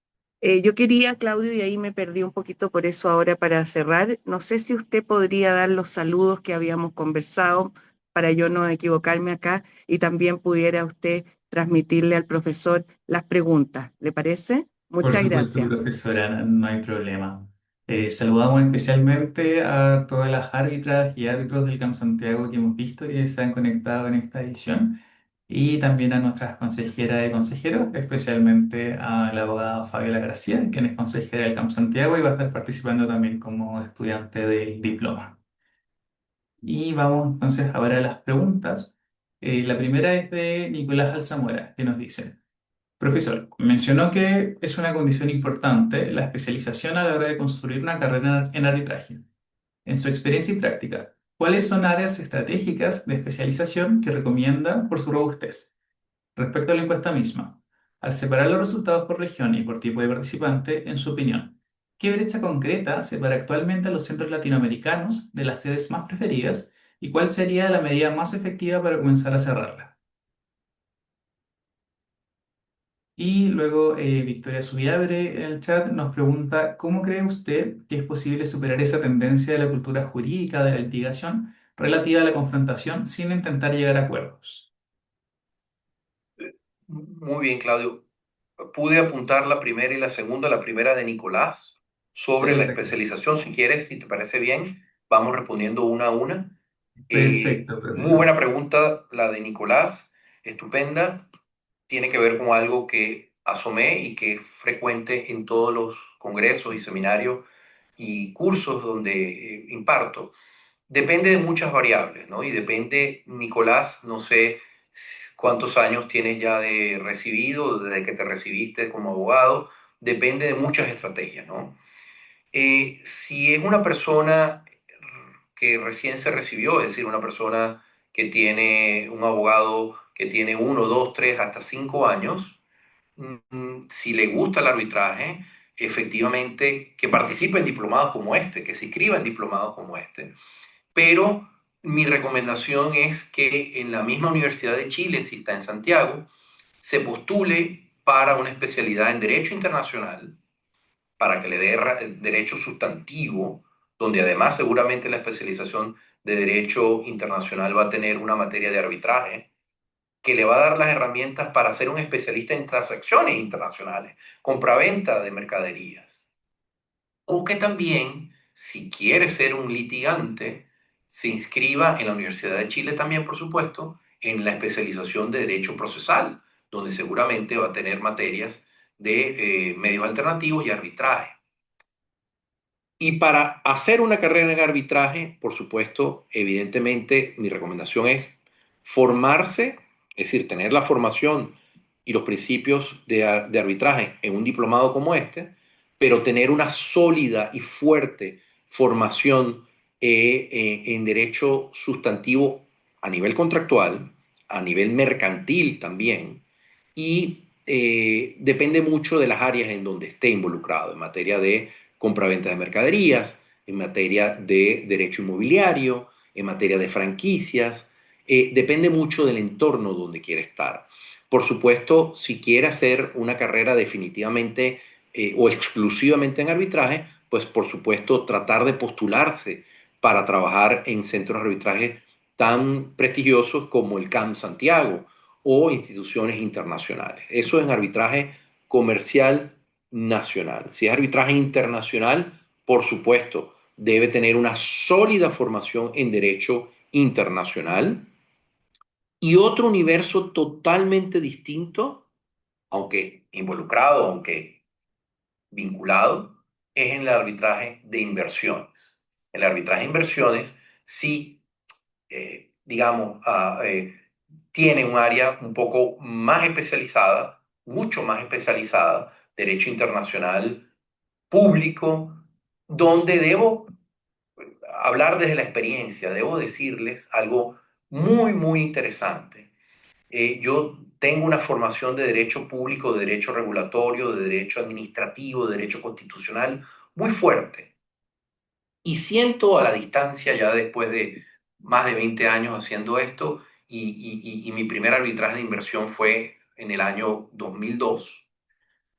Yo quería, Claudio, y ahí me perdí un poquito, por eso ahora para cerrar, no sé si usted podría dar los saludos que habíamos conversado para yo no equivocarme acá y también pudiera usted transmitirle al profesor las preguntas. ¿Le parece? Por Muchas supuesto, gracias. profesora, no hay problema. Saludamos especialmente a todas las árbitras y árbitros del Camp Santiago que hemos visto que se han conectado en esta edición y también a nuestras consejeras y consejeros, especialmente a la abogada Fabiola García, quien es consejera del Camp Santiago y va a estar participando también como estudiante del diploma. Y vamos entonces ahora a las preguntas. La primera es de Nicolás Alzamora, que nos dice: Profesor, mencionó que es una condición importante la especialización a la hora de construir una carrera en arbitraje. En su experiencia y práctica, ¿cuáles son áreas estratégicas de especialización que recomienda por su robustez? Respecto a la encuesta misma, al separar los resultados por región y por tipo de participante, en su opinión, ¿qué brecha concreta separa actualmente a los centros latinoamericanos de las sedes más preferidas y cuál sería la medida más efectiva para comenzar a cerrarla? Y luego Victoria Subiabre en el chat nos pregunta: ¿cómo cree usted que es posible superar esa tendencia de la cultura jurídica de la litigación relativa a la confrontación sin intentar llegar a acuerdos? Muy bien, Claudio. Pude apuntar la primera y la segunda, la primera de Nicolás, sobre la Exacto. especialización. Si quieres, si te parece bien, vamos respondiendo una a una. Perfecto, Muy profesor. buena pregunta la de Nicolás, estupenda. Tiene que ver con algo que asomé y que es frecuente en todos los congresos y seminarios y cursos donde imparto. Depende de muchas variables, ¿no? Y depende, Nicolás, no sé cuántos años tienes ya de recibido, desde que te recibiste como abogado, depende de muchas estrategias, ¿no? Si es una persona que recién se recibió, es decir, una persona que tiene un abogado que tiene 1, 2, 3, hasta 5 años, si le gusta el arbitraje, efectivamente, que participe en diplomados como este, que se inscriba en diplomados como este. Pero mi recomendación es que en la misma Universidad de Chile, si está en Santiago, se postule para una especialidad en Derecho Internacional, para que le dé derecho sustantivo, donde además seguramente la especialización de Derecho Internacional va a tener una materia de arbitraje, que le va a dar las herramientas para ser un especialista en transacciones internacionales, compraventa de mercaderías. O que también, si quiere ser un litigante, se inscriba en la Universidad de Chile también, por supuesto, en la especialización de Derecho Procesal, donde seguramente va a tener materias de medios alternativos y arbitraje. Y para hacer una carrera en arbitraje, por supuesto, evidentemente, mi recomendación es formarse, es decir, tener la formación y los principios de arbitraje en un diplomado como este, pero tener una sólida y fuerte formación en derecho sustantivo a nivel contractual, a nivel mercantil también, y depende mucho de las áreas en donde esté involucrado, en materia de compraventa de mercaderías, en materia de derecho inmobiliario, en materia de franquicias. Depende mucho del entorno donde quiere estar. Por supuesto, si quiere hacer una carrera definitivamente o exclusivamente en arbitraje, pues por supuesto tratar de postularse para trabajar en centros de arbitraje tan prestigiosos como el CAM Santiago o instituciones internacionales. Eso es en arbitraje comercial nacional. Si es arbitraje internacional, por supuesto, debe tener una sólida formación en derecho internacional y otro universo totalmente distinto, aunque involucrado, aunque vinculado, es en el arbitraje de inversiones. El arbitraje de inversiones sí, digamos, tiene un área un poco más especializada, mucho más especializada, derecho internacional público, donde debo hablar desde la experiencia, debo decirles algo muy, muy interesante. Yo tengo una formación de derecho público, de derecho regulatorio, de derecho administrativo, de derecho constitucional muy fuerte. Y siento a la distancia, ya después de más de 20 años haciendo esto, y mi primer arbitraje de inversión fue en el año 2002.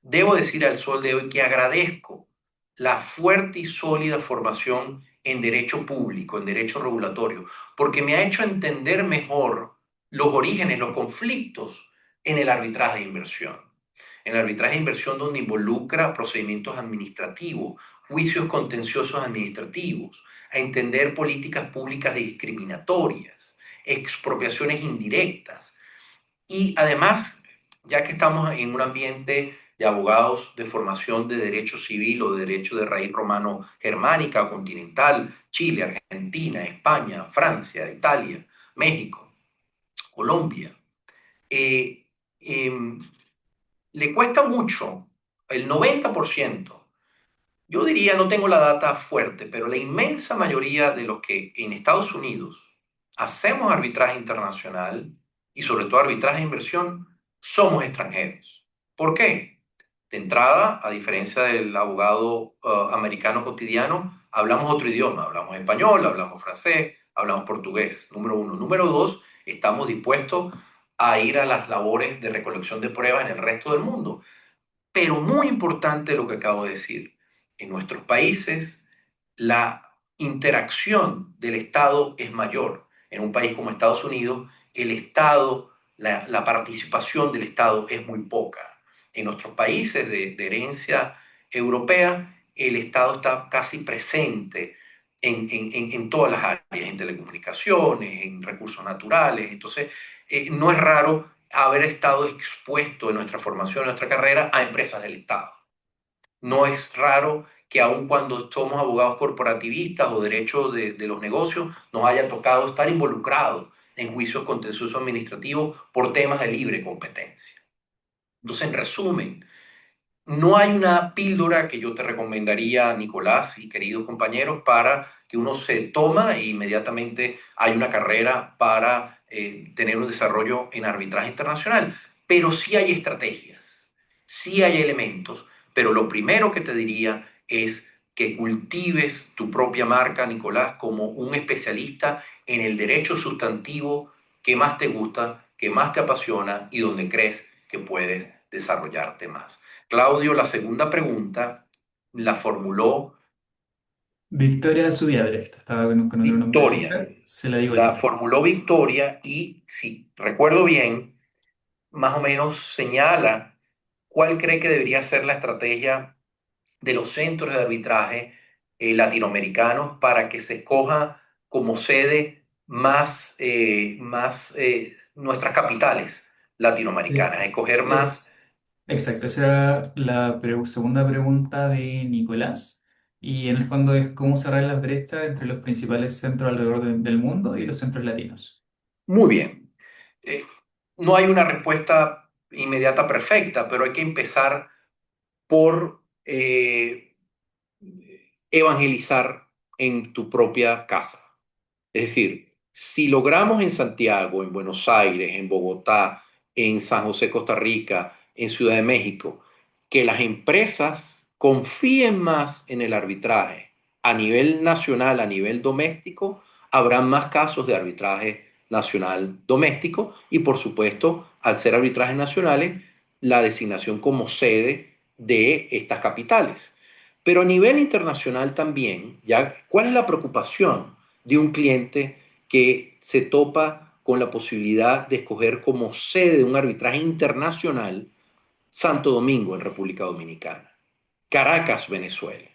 Debo decir al sol de hoy que agradezco la fuerte y sólida formación en derecho público, en derecho regulatorio, porque me ha hecho entender mejor los orígenes, los conflictos en el arbitraje de inversión. En el arbitraje de inversión donde involucra procedimientos administrativos, juicios contenciosos administrativos, a entender políticas públicas discriminatorias, expropiaciones indirectas, y además, ya que estamos en un ambiente de abogados de formación de derecho civil o de derecho de raíz romano-germánica o continental, Chile, Argentina, España, Francia, Italia, México, Colombia, eh, eh, le cuesta mucho, el 90%. Yo diría, no tengo la data fuerte, pero la inmensa mayoría de los que en Estados Unidos hacemos arbitraje internacional y sobre todo arbitraje de inversión, somos extranjeros. ¿Por qué? De entrada, a diferencia del abogado americano cotidiano, hablamos otro idioma, hablamos español, hablamos francés, hablamos portugués, número uno. Número dos, estamos dispuestos a ir a las labores de recolección de pruebas en el resto del mundo. Pero muy importante lo que acabo de decir. En nuestros países, la interacción del Estado es mayor. En un país como Estados Unidos, el Estado, la participación del Estado es muy poca. En nuestros países de herencia europea, el Estado está casi presente en todas las áreas, en telecomunicaciones, en recursos naturales. Entonces, no es raro haber estado expuesto en nuestra formación, en nuestra carrera, a empresas del Estado. No es raro que aun cuando somos abogados corporativistas o derechos de los negocios, nos haya tocado estar involucrados en juicios contenciosos administrativos por temas de libre competencia. Entonces, en resumen, no hay una píldora que yo te recomendaría, Nicolás y queridos compañeros, para que uno se toma e inmediatamente hay una carrera para tener un desarrollo en arbitraje internacional. Pero sí hay estrategias, sí hay elementos, pero lo primero que te diría es que cultives tu propia marca, Nicolás, como un especialista en el derecho sustantivo que más te gusta, que más te apasiona y donde crees que puedes desarrollarte más. Claudio, la segunda pregunta la formuló Victoria Zubiabrecht, estaba con otro nombre de Victoria. mujer, se la digo La yo. formuló Victoria y, si recuerdo bien, más o menos señala cuál cree que debería ser la estrategia de los centros de arbitraje latinoamericanos para que se escoja como sede nuestras capitales Eh, latinoamericanas, escoger más. Exacto, esa era la segunda pregunta de Nicolás. y en el fondo es cómo cerrar las brechas entre los principales centros alrededor del mundo y los centros latinos. Muy bien. Eh, no hay una respuesta inmediata perfecta, pero hay que empezar por evangelizar en tu propia casa. Es decir, si logramos en Santiago, en Buenos Aires, en Bogotá, en San José, Costa Rica, en Ciudad de México, que las empresas confíen más en el arbitraje a nivel nacional, a nivel doméstico, habrá más casos de arbitraje nacional doméstico y, por supuesto, al ser arbitrajes nacionales, la designación como sede de estas capitales. Pero a nivel internacional también, ¿ya? ¿Cuál es la preocupación de un cliente que se topa con la posibilidad de escoger como sede de un arbitraje internacional Santo Domingo en República Dominicana, Caracas, Venezuela,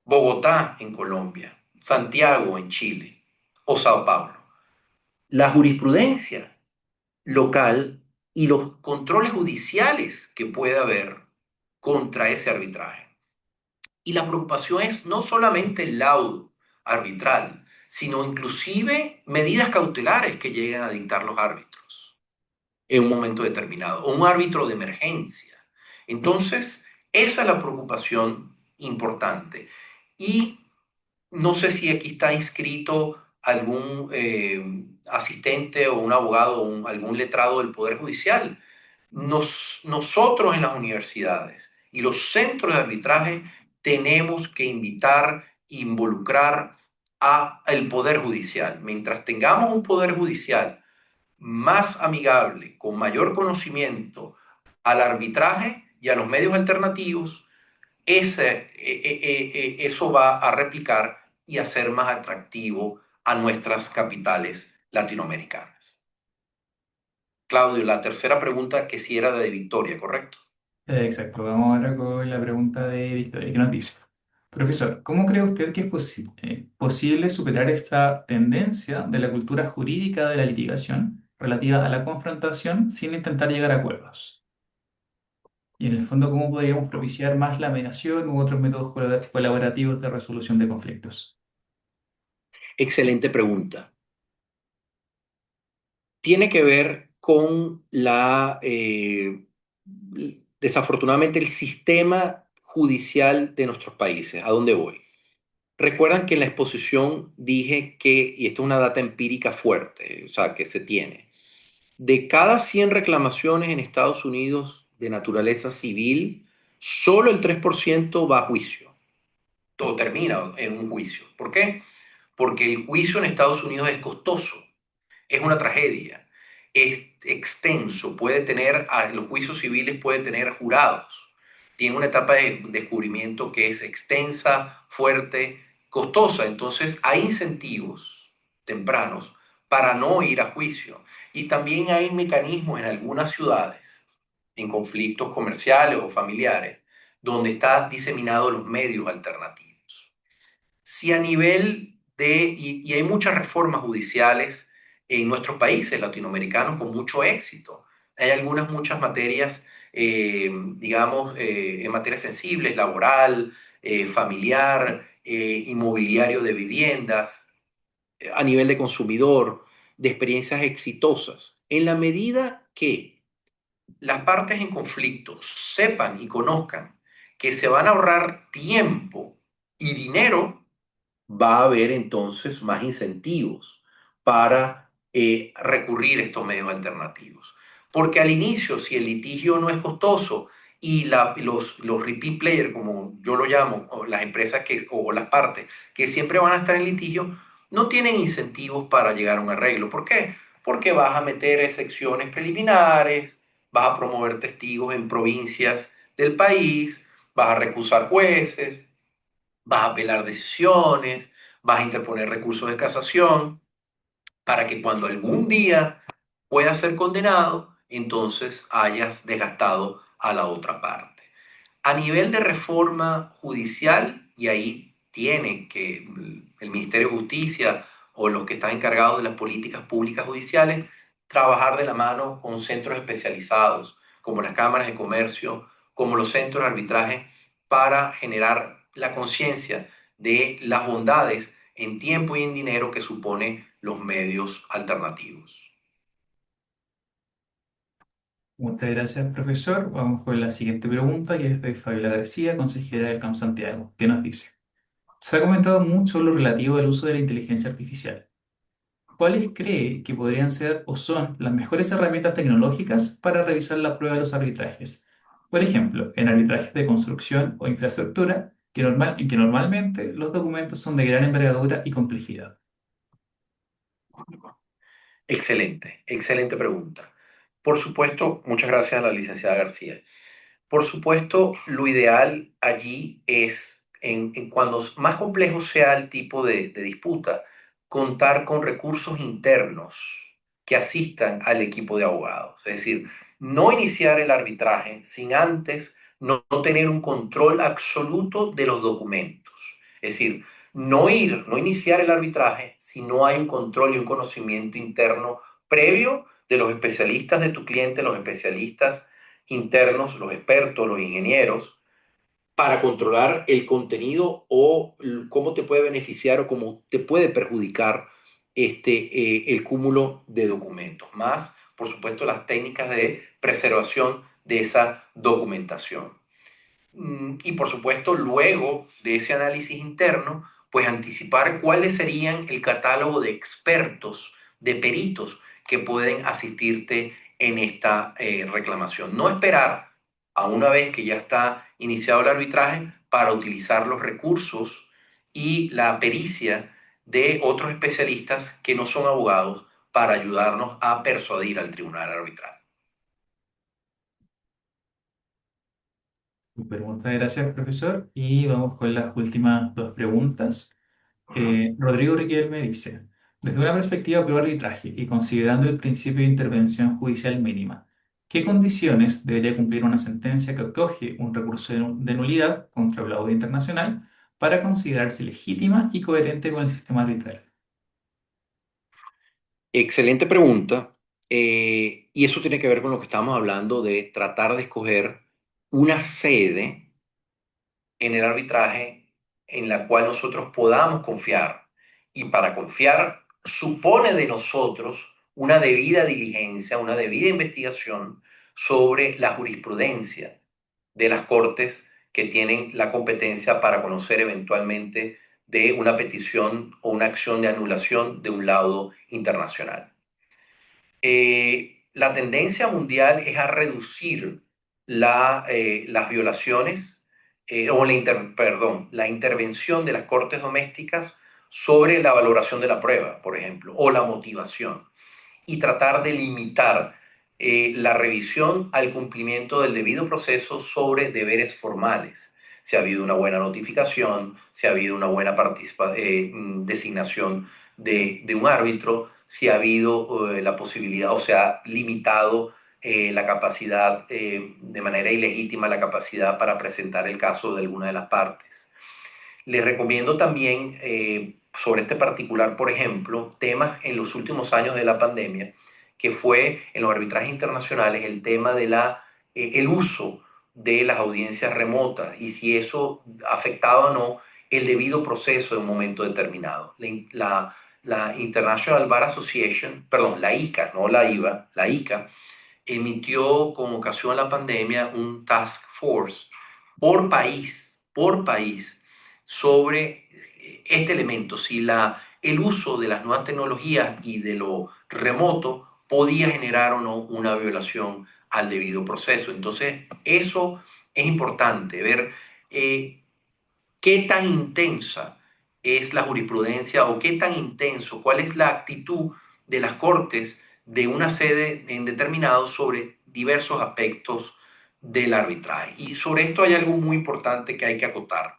Bogotá en Colombia, Santiago en Chile o Sao Paulo? La jurisprudencia local y los controles judiciales que puede haber contra ese arbitraje. Y la preocupación es no solamente el laudo arbitral, sino inclusive medidas cautelares que lleguen a dictar los árbitros en un momento determinado, o un árbitro de emergencia. Entonces, esa es la preocupación importante. Y no sé si aquí está inscrito algún asistente o un abogado o algún letrado del Poder Judicial. Nosotros en las universidades y los centros de arbitraje tenemos que invitar, involucrar al Poder Judicial. Mientras tengamos un Poder Judicial más amigable, con mayor conocimiento al arbitraje y a los medios alternativos, eso va a replicar y hacer más atractivo a nuestras capitales latinoamericanas. Claudio, la tercera pregunta que sí era de Victoria, ¿correcto? Exacto, vamos ahora con la pregunta de Victoria, que nos dice, profesor, ¿cómo cree usted que es posible superar esta tendencia de la cultura jurídica de la litigación relativa a la confrontación sin intentar llegar a acuerdos? Y en el fondo, ¿cómo podríamos propiciar más la mediación u otros métodos colaborativos de resolución de conflictos? Excelente pregunta. Tiene que ver con desafortunadamente, el sistema judicial de nuestros países. ¿A dónde voy? Recuerdan que en la exposición dije que, y esto es una data empírica fuerte, o sea, que se tiene, de cada 100 reclamaciones en Estados Unidos de naturaleza civil, solo el 3% va a juicio. Todo termina en un juicio. ¿Por qué? Porque el juicio en Estados Unidos es costoso, es una tragedia, es extenso, los juicios civiles pueden tener jurados, tiene una etapa de descubrimiento que es extensa, fuerte, costosa, entonces hay incentivos tempranos para no ir a juicio. Y también hay mecanismos en algunas ciudades, en conflictos comerciales o familiares, donde están diseminados los medios alternativos. Si a nivel y hay muchas reformas judiciales en nuestros países latinoamericanos con mucho éxito. Hay muchas materias, digamos, en materias sensibles, laboral, familiar, inmobiliario de viviendas, a nivel de consumidor, de experiencias exitosas. En la medida que las partes en conflicto sepan y conozcan que se van a ahorrar tiempo y dinero, va a haber entonces más incentivos para recurrir a estos medios alternativos. Porque al inicio, si el litigio no es costoso y los repeat players, como yo lo llamo, o las empresas o las partes que siempre van a estar en litigio, no tienen incentivos para llegar a un arreglo. ¿Por qué? Porque vas a meter excepciones preliminares, vas a promover testigos en provincias del país, vas a recusar jueces, vas a apelar decisiones, vas a interponer recursos de casación, para que cuando algún día puedas ser condenado, entonces hayas desgastado a la otra parte. A nivel de reforma judicial, y ahí tiene que el Ministerio de Justicia o los que están encargados de las políticas públicas judiciales trabajar de la mano con centros especializados, como las cámaras de comercio, como los centros de arbitraje, para generar la conciencia de las bondades en tiempo y en dinero que supone los medios alternativos. Muchas gracias, profesor. Vamos con la siguiente pregunta, que es de Fabiola García, consejera del Camp Santiago, que nos dice: se ha comentado mucho lo relativo al uso de la inteligencia artificial. ¿Cuáles cree que podrían ser o son las mejores herramientas tecnológicas para revisar la prueba de los arbitrajes? Por ejemplo, en arbitrajes de construcción o infraestructura, en que normalmente los documentos son de gran envergadura y complejidad. Excelente, excelente pregunta. Por supuesto, muchas gracias a la licenciada García. Por supuesto, lo ideal allí es, en cuando más complejo sea el tipo de disputa, contar con recursos internos que asistan al equipo de abogados. Es decir, no iniciar el arbitraje sin antes no tener un control absoluto de los documentos. Es decir, no iniciar el arbitraje si no hay un control y un conocimiento interno previo de los especialistas de tu cliente, los especialistas internos, los expertos, los ingenieros, para controlar el contenido o cómo te puede beneficiar o cómo te puede perjudicar el cúmulo de documentos. Más, por supuesto, las técnicas de preservación de esa documentación. Y por supuesto, luego de ese análisis interno, pues anticipar cuáles serían el catálogo de expertos, de peritos que pueden asistirte en esta reclamación. No esperar a una vez que ya está iniciado el arbitraje para utilizar los recursos y la pericia de otros especialistas que no son abogados para ayudarnos a persuadir al tribunal arbitral. Súper, muchas gracias, profesor. Y vamos con las últimas dos preguntas. Rodrigo Riquelme dice: desde una perspectiva pro arbitraje y considerando el principio de intervención judicial mínima, ¿qué condiciones debería cumplir una sentencia que acoge un recurso de nulidad contra el laudo internacional para considerarse legítima y coherente con el sistema arbitral? Excelente pregunta. Y eso tiene que ver con lo que estábamos hablando de tratar de escoger una sede en el arbitraje en la cual nosotros podamos confiar. Y para confiar supone de nosotros una debida diligencia, una debida investigación sobre la jurisprudencia de las cortes que tienen la competencia para conocer eventualmente de una petición o una acción de anulación de un laudo internacional. La tendencia mundial es a reducir las violaciones o la intervención de las cortes domésticas sobre la valoración de la prueba, por ejemplo, o la motivación, y tratar de limitar la revisión al cumplimiento del debido proceso sobre deberes formales. Si ha habido una buena notificación, si ha habido una buena designación de un árbitro, si ha habido la posibilidad o se ha limitado la capacidad, de manera ilegítima, la capacidad para presentar el caso de alguna de las partes. Les recomiendo también, sobre este particular, por ejemplo, temas en los últimos años de la pandemia, que fue en los arbitrajes internacionales el tema de el uso de las audiencias remotas y si eso afectaba o no el debido proceso en un momento determinado. La International Bar Association, perdón, la ICA, no la IVA, la ICA, emitió con ocasión de la pandemia un task force por país sobre este elemento, si el uso de las nuevas tecnologías y de lo remoto podía generar o no una violación al debido proceso. Entonces, eso es importante, ver qué tan intensa es la jurisprudencia o qué tan intenso, cuál es la actitud de las cortes de una sede en determinado sobre diversos aspectos del arbitraje. Y sobre esto hay algo muy importante que hay que acotar.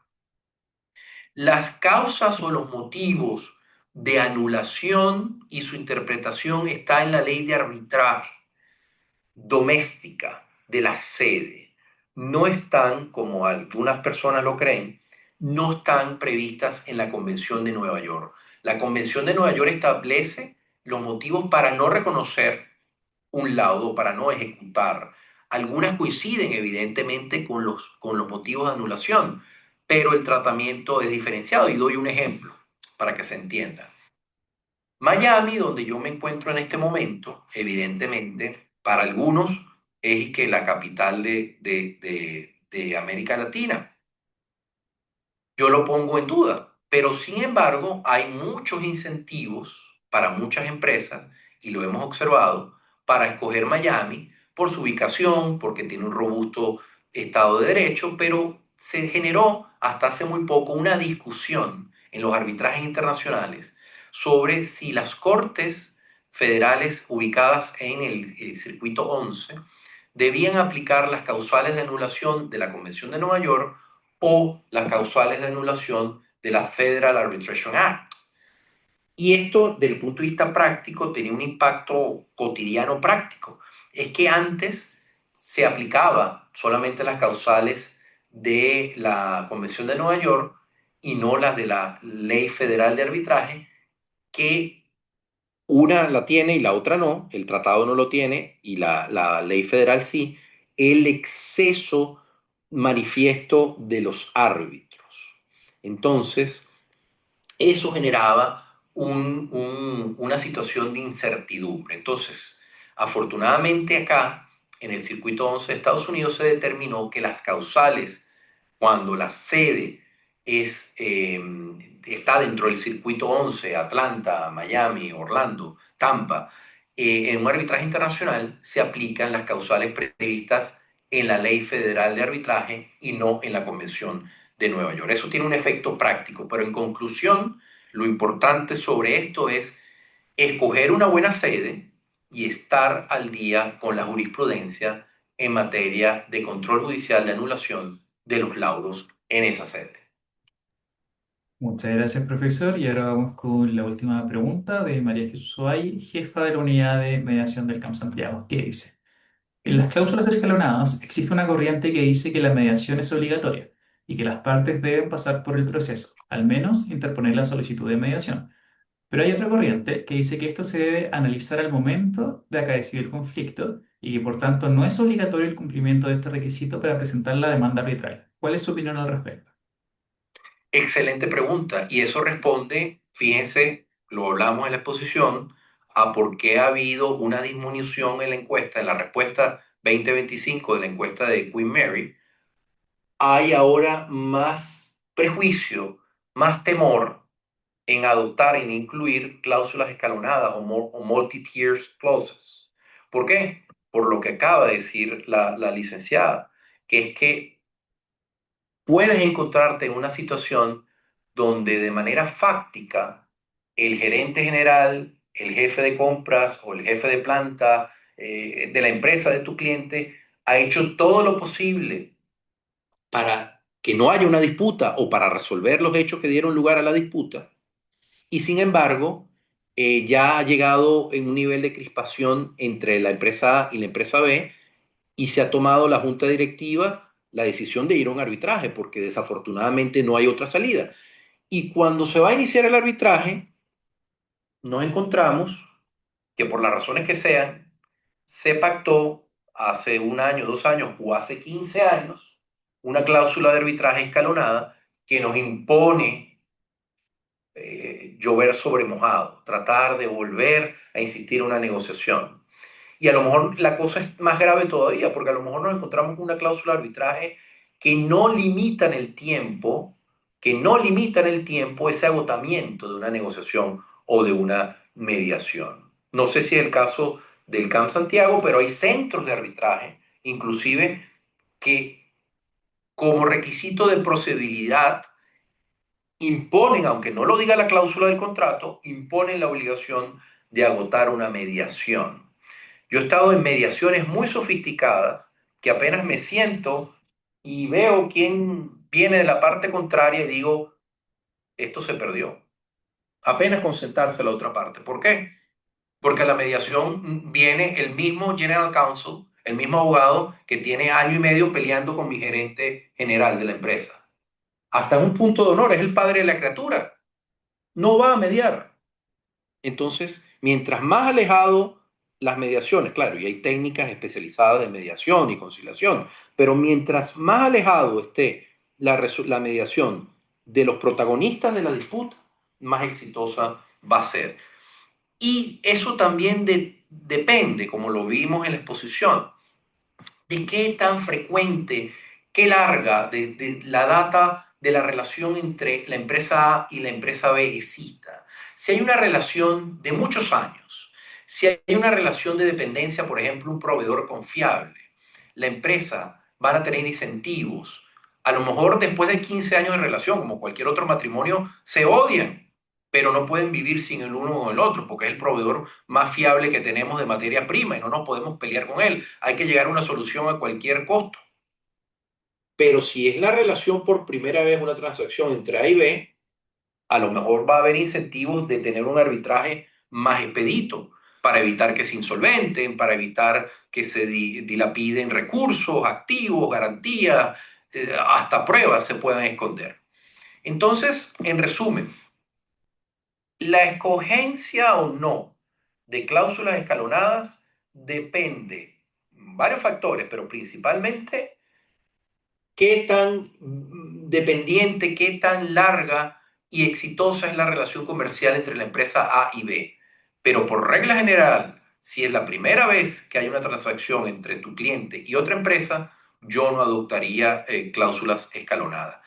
Las causas o los motivos de anulación y su interpretación está en la ley de arbitraje doméstica de la sede. No están, como algunas personas lo creen, no están previstas en la Convención de Nueva York. La Convención de Nueva York establece los motivos para no reconocer un laudo, para no ejecutar. Algunas coinciden evidentemente con los motivos de anulación, pero el tratamiento es diferenciado y doy un ejemplo para que se entienda. Miami, donde yo me encuentro en este momento, evidentemente, para algunos es que la capital de América Latina. Yo lo pongo en duda, pero sin embargo hay muchos incentivos para muchas empresas, y lo hemos observado, para escoger Miami por su ubicación, porque tiene un robusto Estado de Derecho, pero se generó hasta hace muy poco una discusión en los arbitrajes internacionales sobre si las cortes federales ubicadas en el circuito 11 debían aplicar las causales de anulación de la Convención de Nueva York o las causales de anulación de la Federal Arbitration Act. Y esto, desde el punto de vista práctico, tenía un impacto cotidiano práctico. Es que antes se aplicaba solamente las causales de la Convención de Nueva York y no las de la Ley Federal de Arbitraje, que una la tiene y la otra no, el tratado no lo tiene y la ley federal sí, el exceso manifiesto de los árbitros. Entonces, eso generaba una situación de incertidumbre. Entonces, afortunadamente acá, en el circuito 11 de Estados Unidos, se determinó que las causales, cuando la sede está dentro del circuito 11, Atlanta, Miami, Orlando, Tampa, en un arbitraje internacional se aplican las causales previstas en la Ley Federal de Arbitraje y no en la Convención de Nueva York. Eso tiene un efecto práctico, pero en conclusión, lo importante sobre esto es escoger una buena sede y estar al día con la jurisprudencia en materia de control judicial de anulación de los laudos en esa sede. Muchas gracias, profesor. Y ahora vamos con la última pregunta de María Jesús Oay, jefa de la unidad de mediación del CAMS ampliado. ¿Qué dice? En las cláusulas escalonadas existe una corriente que dice que la mediación es obligatoria y que las partes deben pasar por el proceso, al menos interponer la solicitud de mediación. Pero hay otra corriente que dice que esto se debe analizar al momento de acaecido el conflicto y que por tanto no es obligatorio el cumplimiento de este requisito para presentar la demanda arbitral. ¿Cuál es su opinión al respecto? Excelente pregunta. Y eso responde, fíjense, lo hablamos en la exposición, a por qué ha habido una disminución en la encuesta, en la respuesta 2025 de la encuesta de Queen Mary. Hay ahora más prejuicio, más temor en adoptar, en incluir cláusulas escalonadas o multi-tiers clauses. ¿Por qué? Por lo que acaba de decir la licenciada, que es que puedes encontrarte en una situación donde de manera fáctica el gerente general, el jefe de compras o el jefe de planta de la empresa de tu cliente ha hecho todo lo posible para que no haya una disputa o para resolver los hechos que dieron lugar a la disputa, y sin embargo ya ha llegado en un nivel de crispación entre la empresa A y la empresa B, y se ha tomado la junta directiva la decisión de ir a un arbitraje porque desafortunadamente no hay otra salida. Y cuando se va a iniciar el arbitraje, nos encontramos que por las razones que sean, se pactó hace un año, 2 años o hace 15 años una cláusula de arbitraje escalonada que nos impone llover sobre mojado, tratar de volver a insistir en una negociación. Y a lo mejor la cosa es más grave todavía, porque a lo mejor nos encontramos con una cláusula de arbitraje que no limita en el tiempo, que no limita en el tiempo ese agotamiento de una negociación o de una mediación. No sé si es el caso del CAM Santiago, pero hay centros de arbitraje, inclusive, que como requisito de procedibilidad imponen, aunque no lo diga la cláusula del contrato, imponen la obligación de agotar una mediación. Yo he estado en mediaciones muy sofisticadas que apenas me siento y veo quién viene de la parte contraria y digo, esto se perdió. Apenas con sentarse a la otra parte. ¿Por qué? Porque a la mediación viene el mismo General Counsel, el mismo abogado que tiene año y medio peleando con mi gerente general de la empresa. Hasta un punto de honor, es el padre de la criatura. No va a mediar. Entonces, mientras más alejado las mediaciones, claro, y hay técnicas especializadas de mediación y conciliación, pero mientras más alejado esté la mediación de los protagonistas de la disputa, más exitosa va a ser. Y eso también depende, como lo vimos en la exposición, de qué tan frecuente, qué larga de la data de la relación entre la empresa A y la empresa B exista. Si hay una relación de muchos años, si hay una relación de dependencia, por ejemplo, un proveedor confiable, la empresa van a tener incentivos. A lo mejor después de 15 años de relación, como cualquier otro matrimonio, se odian, pero no pueden vivir sin el uno o el otro, porque es el proveedor más fiable que tenemos de materia prima y no nos podemos pelear con él. Hay que llegar a una solución a cualquier costo. Pero si es la relación por primera vez, una transacción entre A y B, a lo mejor va a haber incentivos de tener un arbitraje más expedito para evitar que se insolventen, para evitar que se dilapiden recursos, activos, garantías, hasta pruebas se puedan esconder. Entonces, en resumen, la escogencia o no de cláusulas escalonadas depende varios factores, pero principalmente qué tan dependiente, qué tan larga y exitosa es la relación comercial entre la empresa A y B. Pero por regla general, si es la primera vez que hay una transacción entre tu cliente y otra empresa, yo no adoptaría cláusulas escalonadas.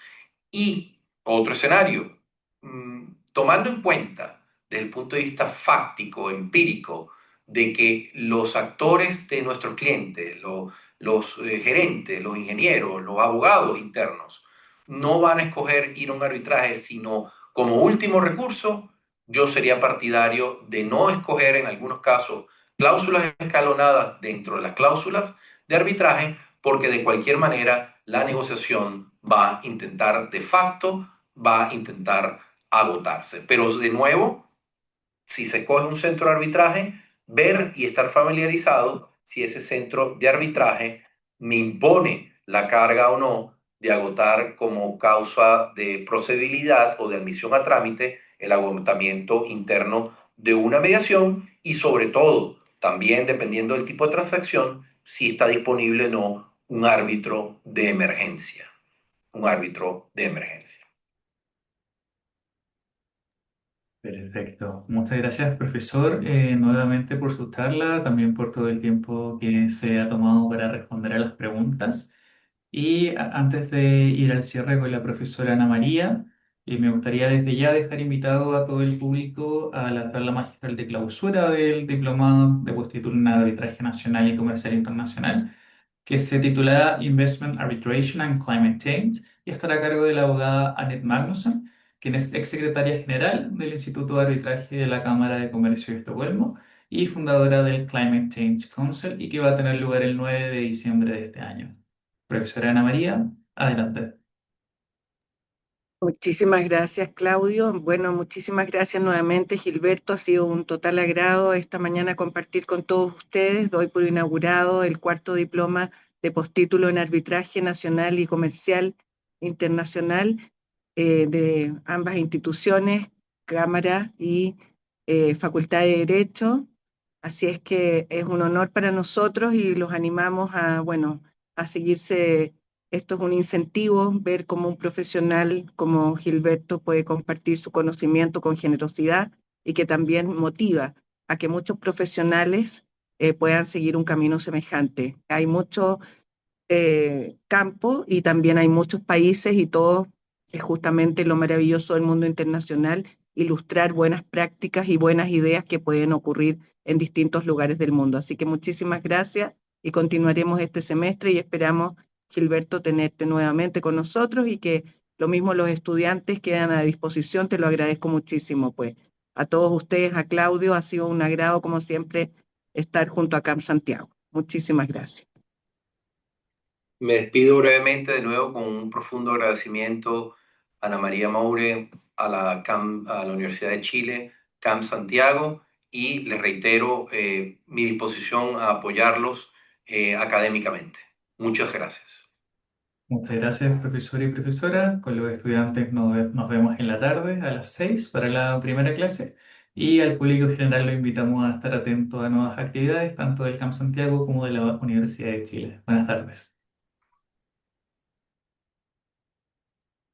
Y otro escenario, tomando en cuenta desde el punto de vista fáctico, empírico, de que los actores de nuestros clientes, los gerentes, los ingenieros, los abogados internos, no van a escoger ir a un arbitraje, sino como último recurso, yo sería partidario de no escoger en algunos casos cláusulas escalonadas dentro de las cláusulas de arbitraje, porque de cualquier manera la negociación va a intentar de facto, va a intentar agotarse. Pero de nuevo, si se coge un centro de arbitraje, ver y estar familiarizado si ese centro de arbitraje me impone la carga o no de agotar como causa de procedibilidad o de admisión a trámite el agotamiento interno de una mediación y sobre todo, también dependiendo del tipo de transacción, si está disponible o no un árbitro de emergencia, un árbitro de emergencia. Perfecto. Muchas gracias, profesor, nuevamente por su charla, también por todo el tiempo que se ha tomado para responder a las preguntas. Y antes de ir al cierre con la profesora Ana María, me gustaría desde ya dejar invitado a todo el público a la tabla magistral de clausura del Diplomado de Postítulo en Arbitraje Nacional y Comercial Internacional, que se titula Investment Arbitration and Climate Change y estará a cargo de la abogada Annette Magnusson, quien es exsecretaria general del Instituto de Arbitraje de la Cámara de Comercio de Estocolmo y fundadora del Climate Change Council y que va a tener lugar el 9 de diciembre de este año. Profesora Ana María, adelante. Muchísimas gracias, Claudio. Bueno, muchísimas gracias nuevamente, Gilberto. Ha sido un total agrado esta mañana compartir con todos ustedes. Doy por inaugurado el cuarto diploma de postítulo en arbitraje nacional y comercial internacional de ambas instituciones, Cámara y Facultad de Derecho. Así es que es un honor para nosotros y los animamos a, bueno, a seguirse. Esto es un incentivo, ver cómo un profesional como Gilberto puede compartir su conocimiento con generosidad y que también motiva a que muchos profesionales puedan seguir un camino semejante. Hay mucho campo y también hay muchos países y todo es justamente lo maravilloso del mundo internacional, ilustrar buenas prácticas y buenas ideas que pueden ocurrir en distintos lugares del mundo. Así que muchísimas gracias y continuaremos este semestre y esperamos, Gilberto, tenerte nuevamente con nosotros y que lo mismo los estudiantes quedan a disposición. Te lo agradezco muchísimo, pues. A todos ustedes, a Claudio, ha sido un agrado, como siempre, estar junto a Camp Santiago. Muchísimas gracias. Me despido brevemente de nuevo con un profundo agradecimiento a Ana María Moure, a la Universidad de Chile, CAM Santiago, y les reitero mi disposición a apoyarlos académicamente. Muchas gracias. Muchas gracias, profesor y profesora. Con los estudiantes nos vemos en la tarde a las 6 para la primera clase y al público general lo invitamos a estar atento a nuevas actividades, tanto del Camp Santiago como de la Universidad de Chile. Buenas tardes.